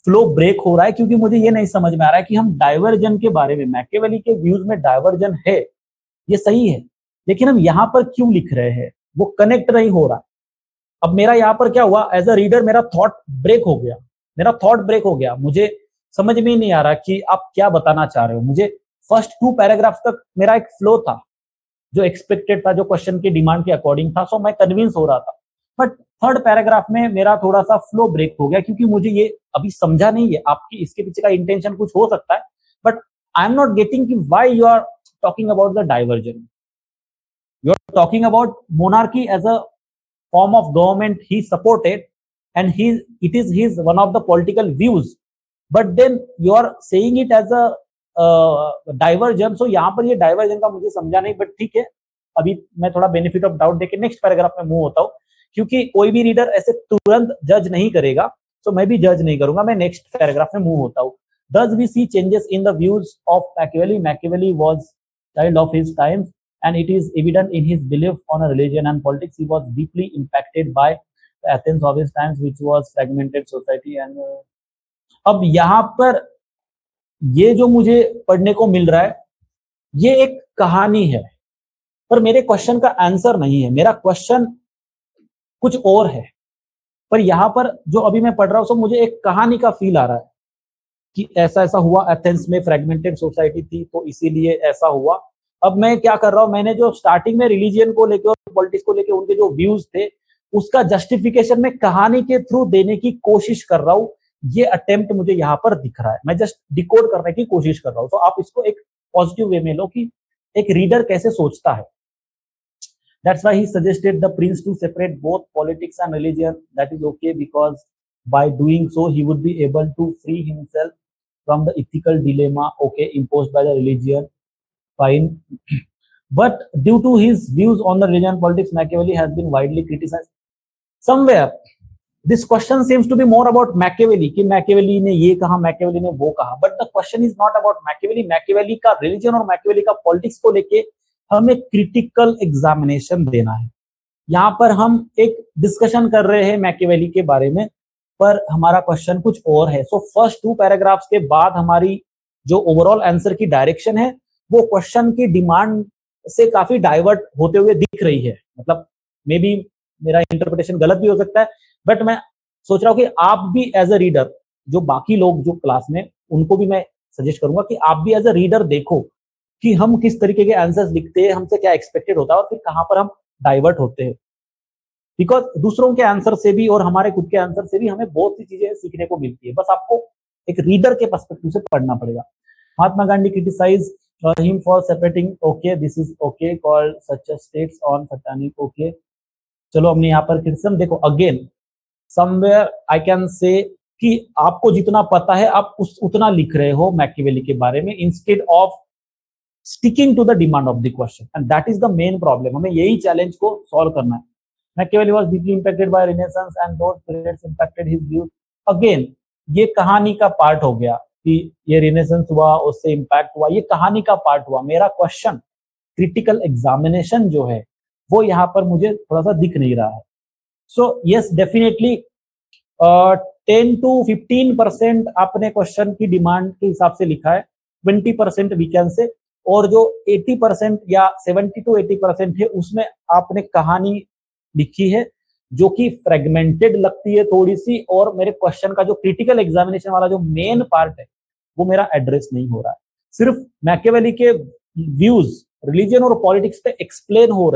flow break हो रहा है, क्योंकि मुझे ये नहीं समझ में आ रहा है कि हम डाइवर्जन के बारे में, मैकियावेली के व्यूज में डाइवर्जन है, ये सही है, लेकिन हम यहाँ पर क्यों लिख रहे हैं, वो कनेक्ट नहीं हो रहा। अब मेरा यहाँ पर क्या हुआ, एज अ रीडर मेरा थॉट ब्रेक हो गया, मुझे समझ में ही नहीं आ रहा कि आप क्या बताना चाह रहे हो। मुझे फर्स्ट 2 पैराग्राफ्स तक मेरा एक फ्लो था जो एक्सपेक्टेड था, जो क्वेश्चन की डिमांड के अकॉर्डिंग था, सो मैं कन्विंस हो रहा था। बट थर्ड पैराग्राफ में मेरा थोड़ा सा फ्लो ब्रेक हो गया, क्योंकि मुझे ये अभी समझा नहीं है आपकी इसके पीछे का इंटेंशन कुछ हो सकता है, but I am not getting कि why you are talking about the diversion, you are talking about monarchy as a form of government he supported, and it is his one of the political views, but then you are saying it as a diversion. So यहाँ पर ये diversion का मुझे समझा नहीं, but ठीक है, अभी मैं थोड़ा बेनिफिट ऑफ डाउट देके नेक्स्ट पैराग्राफ में मूव होता हूँ, क्योंकि कोई भी रीडर ऐसे तुरंत जज नहीं करेगा, तो मैं भी जज नहीं करूंगा, मैं नेक्स्ट पैराग्राफ में मूव होता हूँ। Thus we see changes in the views of Machiavelli. Machiavelli was child of his times, and it is evident in his belief on a religion and politics. He was deeply impacted by the Athens of his times, which was fragmented society. And अब यहाँ पर ये जो मुझे पढ़ने को मिल रहा है, ये एक कहानी है, पर मेरे क्वेश्चन का आंसर नहीं है, मेरा क्वेश्चन कुछ और है। पर यहाँ पर जो अभी मैं पढ़ रहा हूँ, सो मुझे एक कहानी का फील आ रहा है कि ऐसा ऐसा हुआ, एथेंस में फ्रेगमेंटेड सोसाइटी थी, तो इसीलिए ऐसा हुआ। अब मैं क्या कर रहा हूं, मैंने जो स्टार्टिंग में रिलीजियन को लेकर और पॉलिटिक्स को लेकर उनके जो व्यूज थे, उसका जस्टिफिकेशन में कहानी के थ्रू देने की कोशिश कर रहा हूं। ये अटेम्प्ट मुझे यहाँ पर दिख रहा है, मैं जस्ट डिकोड करने की कोशिश कर रहा हूं। तो आप इसको एक पॉजिटिव वे में लो कि एक रीडर कैसे सोचता है। That's why he suggested the prince to separate both politics and religion. That is okay, because by doing so he would be able to free himself from the ethical dilemma, okay, imposed by the religion. Fine. But due to his views on the religion and politics, Machiavelli has been widely criticized. Somewhere this question seems to be more about Machiavelli, कि Machiavelli ने ये कहा, Machiavelli ने वो कहा, but the question is not about Machiavelli. Machiavelli का religion और Machiavelli का politics को लेके हमें क्रिटिकल एग्जामिनेशन देना है। यहाँ पर हम एक डिस्कशन कर रहे हैं मैकियावेली के बारे में, पर हमारा क्वेश्चन कुछ और है। सो फर्स्ट 2 पैराग्राफ्स के बाद हमारी जो ओवरऑल आंसर की डायरेक्शन है, वो क्वेश्चन की डिमांड से काफी डाइवर्ट होते हुए दिख रही है। मतलब मे बी मेरा इंटरप्रिटेशन गलत भी हो सकता है, बट मैं सोच रहा हूँ कि आप भी एज अ रीडर, जो बाकी लोग जो क्लास में, उनको भी मैं सजेस्ट करूंगा कि आप भी एज अ रीडर देखो कि हम किस तरीके के आंसर्स लिखते हैं, हमसे क्या एक्सपेक्टेड होता है, और फिर कहां पर हम डाइवर्ट होते हैं। बिकॉज दूसरों के आंसर से भी और हमारे खुद के आंसर से भी हमें बहुत सी चीजें सीखने को मिलती है, बस आपको एक रीडर के पर्सपेक्टिव से पढ़ना पड़ेगा। Mahatma Gandhi criticize him for separating, okay, this is okay, called such states on satanic, okay. चलो हमने यहाँ पर क्रिटिसिज्म देखो, again somewhere I can say कि आपको जितना पता है आप उतना लिख रहे हो मैकियावेली के बारे में, instead of sticking to the demand of the question, and that is the main problem. हमें यही चैलेंज को सॉल्व करना है। Machiavelli was deeply impacted by Renaissance and those periods impacted his views. Again, ये कहानी का पार्ट हो गया कि ये रिनेसेंस हुआ, उससे इम्पैक्ट हुआ, ये कहानी का पार्ट हुआ। मेरा क्वेश्चन क्रिटिकल एग्जामिनेशन जो है वो यहाँ पर मुझे थोड़ा सा दिख नहीं रहा है। सो यस, डेफिनेटली 10 to 15% आपने क्वेश्चन की डिमांड के हिसाब से लिखा है, 20% वी कैन से, और जो 80% या 70 to 80% है उसमें आपने कहानी लिखी है जो कि फ्रेगमेंटेड लगती है थोड़ी सी, और मेरे क्वेश्चन का जो क्रिटिकल एग्जामिनेशन वाला जो मेन पार्ट है वो मेरा एड्रेस नहीं हो रहा है। सिर्फ मैकियावेली के व्यूज रिलीजन और पॉलिटिक्स पे एक्सप्लेन हो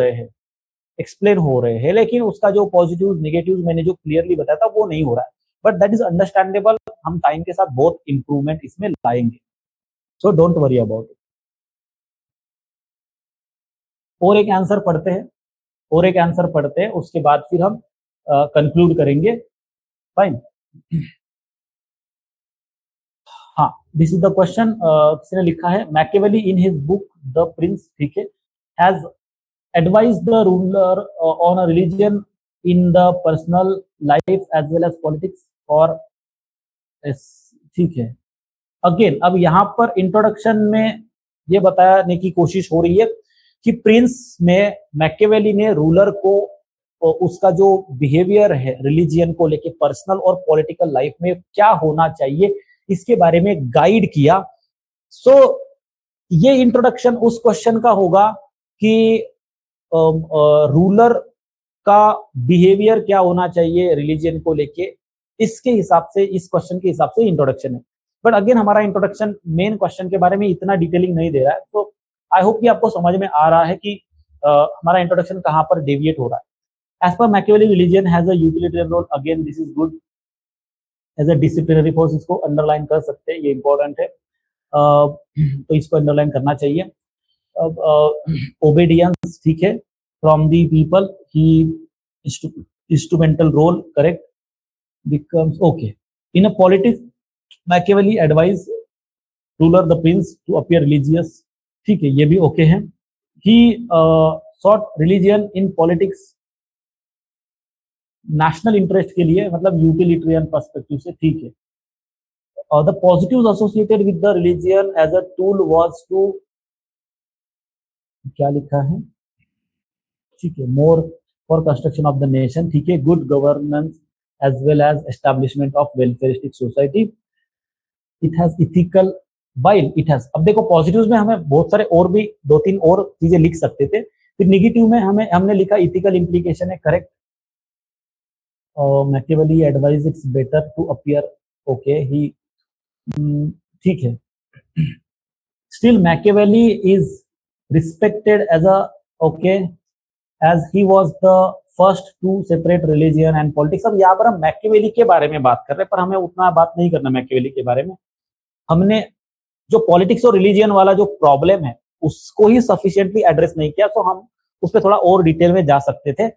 रहे हैं, लेकिन उसका जो पॉजिटिव नेगेटिव मैंने जो क्लियरली बताया था वो नहीं हो रहा है। बट दैट इज अंडरस्टैंडेबल, हम टाइम के साथ बहुत इंप्रूवमेंट इसमें लाएंगे, so don't worry about it. और एक आंसर पढ़ते हैं, उसके बाद फिर हम कंक्लूड करेंगे। फाइन। हाँ, दिस इज द क्वेश्चन। किसने लिखा है, Machiavelli in his book the prince, ठीक है, has advised the ruler on a religion in the personal life as well as politics for, ठीक है। अगेन अब यहाँ पर इंट्रोडक्शन में ये बताने की कोशिश हो रही है कि प्रिंस में मैकियावेली ने रूलर को उसका जो बिहेवियर है रिलीजियन को लेके पर्सनल और पॉलिटिकल लाइफ में क्या होना चाहिए इसके बारे में गाइड किया। सो ये इंट्रोडक्शन उस क्वेश्चन का होगा कि रूलर का बिहेवियर क्या होना चाहिए रिलीजन को लेके, इसके हिसाब से, इस क्वेश्चन के हिसाब से इंट्रोडक्शन है। बट अगेन हमारा इंट्रोडक्शन मेन क्वेश्चन के बारे में इतना डिटेलिंग नहीं दे रहा है, तो आई होप कि आपको समझ में आ रहा है कि हमारा इंट्रोडक्शन कहाँ पर डेविएट हो रहा है। As per Machiavelli religion has a utilitarian role, again this is good. As a disciplinary force, इसको अंडरलाइन कर सकते हैं, ये इंपॉर्टेंट है, तो इसको अंडरलाइन करना चाहिए। अब ओबीडियंस, ठीक है, from the people, he instrumental role, correct, becomes okay. In a politics, Machiavelli advised ruler the prince to appear religious, ठीक है, ये भी ओके है। He sought religion in politics, national interest के लिए, मतलब यूटिलिटेरियन पर्सपेक्टिव से, ठीक है। The positives associated with the religion as a tool was to, क्या लिखा है, ठीक है, more for construction of the nation, ठीक है, good governance as well as establishment of welfareistic society. It has ethical, while it has, अब देखो positives में हमें बहुत सारे और भी 2-3 और चीजें लिख सकते थे, फिर नेगेटिव में हमने लिखा इथिकल इम्प्लीकेशन है, correct. Machiavelli advise it's better to appear, okay, he, ठीक है। Still Machiavelli is respected as a, okay, as he was the first to separate religion and politics। अब यहाँ पर हम मैकियावेली के बारे में बात कर रहे हैं, पर हमें उतना बात नहीं करना मैकियावेली के बारे में। हमने जो पॉलिटिक्स और रिलीजियन वाला जो प्रॉब्लम है उसको ही सफिशिएंटली एड्रेस नहीं किया, तो हम उस पर थोड़ा और डिटेल में जा सकते थे।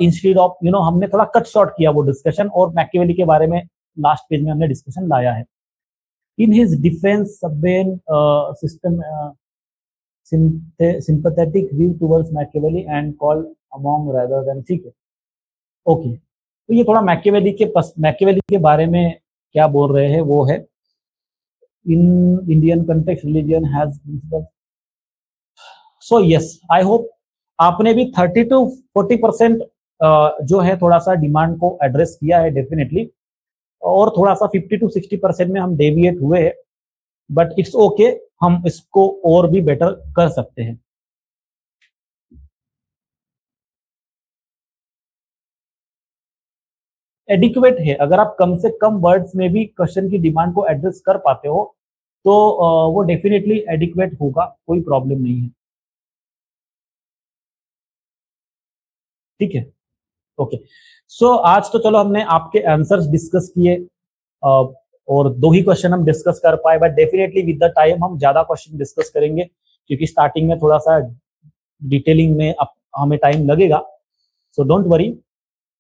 इंस्टेड ऑफ हमने थोड़ा कट शॉर्ट किया वो डिस्कशन, और मैकियावेली के बारे में लास्ट पेज में हमने डिस्कशन लाया है। इन हिज डिफेंस सबवेन system sympathetic view towards Machiavelli and called among rather than, ठीक है, ओके। तो ये थोड़ा मैकियावेली के बारे में क्या बोल रहे हैं वो है, in Indian context religion has principle. So yes, I hope आपने भी 30 to 40% जो है थोड़ा सा डिमांड को एड्रेस किया है डेफिनेटली, और थोड़ा सा 50 to 60% में हम डेविएट हुए हैं, बट इट्स ओके, हम इसको और भी बेटर कर सकते हैं। एडिक्वेट है, अगर आप कम से कम वर्ड्स में भी क्वेश्चन की डिमांड को एड्रेस कर पाते हो तो वो डेफिनेटली एडिक्वेट होगा, कोई प्रॉब्लम नहीं है, ठीक है, ओके। सो आज तो चलो हमने आपके आंसर्स डिस्कस किए, और 2 ही क्वेश्चन हम डिस्कस कर पाए, but definitely with the time हम ज्यादा क्वेश्चन डिस्कस करेंगे, क्योंकि स्टार्टिंग में थोड़ा सा डिटेलिंग में हमें टाइम लगेगा, so don't worry.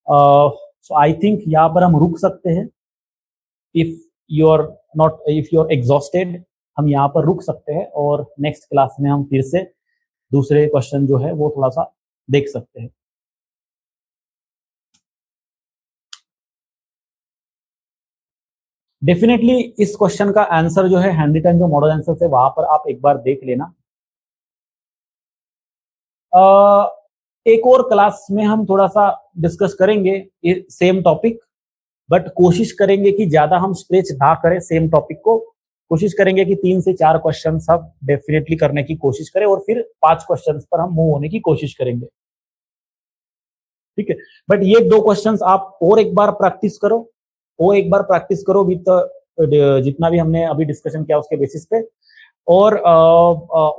So I think यहाँ पर हम रुक सकते हैं, इफ यू आर एग्जॉस्टेड, हम यहाँ पर रुक सकते हैं, और नेक्स्ट क्लास में हम फिर से दूसरे क्वेश्चन जो है वो थोड़ा सा देख सकते हैं। डेफिनेटली इस क्वेश्चन का आंसर जो है हैंड रिटन जो मॉडल आंसर है वहां पर आप एक बार देख लेना। एक और क्लास में हम थोड़ा सा डिस्कस करेंगे सेम टॉपिक, बट कोशिश करेंगे कि ज्यादा हम स्ट्रेच ना करें सेम टॉपिक को, कोशिश करेंगे कि 3 से 4 क्वेश्चन सब डेफिनेटली करने की कोशिश करें, और फिर 5 क्वेश्चन पर हम मूव होने की कोशिश करेंगे, ठीक है। बट ये 2 क्वेश्चंस आप और एक बार प्रैक्टिस करो विद जितना भी हमने अभी डिस्कशन किया उसके बेसिस पे, और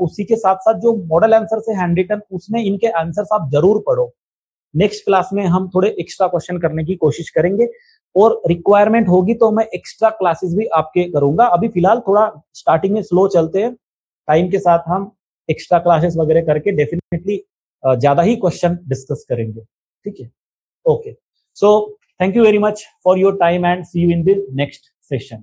उसी के साथ साथ जो मॉडल आंसर से हैंड रिटन उसमें इनके आंसर्स आप जरूर पढ़ो। नेक्स्ट क्लास में हम थोड़े एक्स्ट्रा क्वेश्चन करने की कोशिश करेंगे, और रिक्वायरमेंट होगी तो मैं एक्स्ट्रा क्लासेस भी आपके करूंगा। अभी फिलहाल थोड़ा स्टार्टिंग में स्लो चलते हैं, टाइम के साथ हम एक्स्ट्रा क्लासेस वगैरह करके डेफिनेटली ज्यादा ही क्वेश्चन डिस्कस करेंगे, ठीक है, okay. So thank you very much for your time and see you in the next session.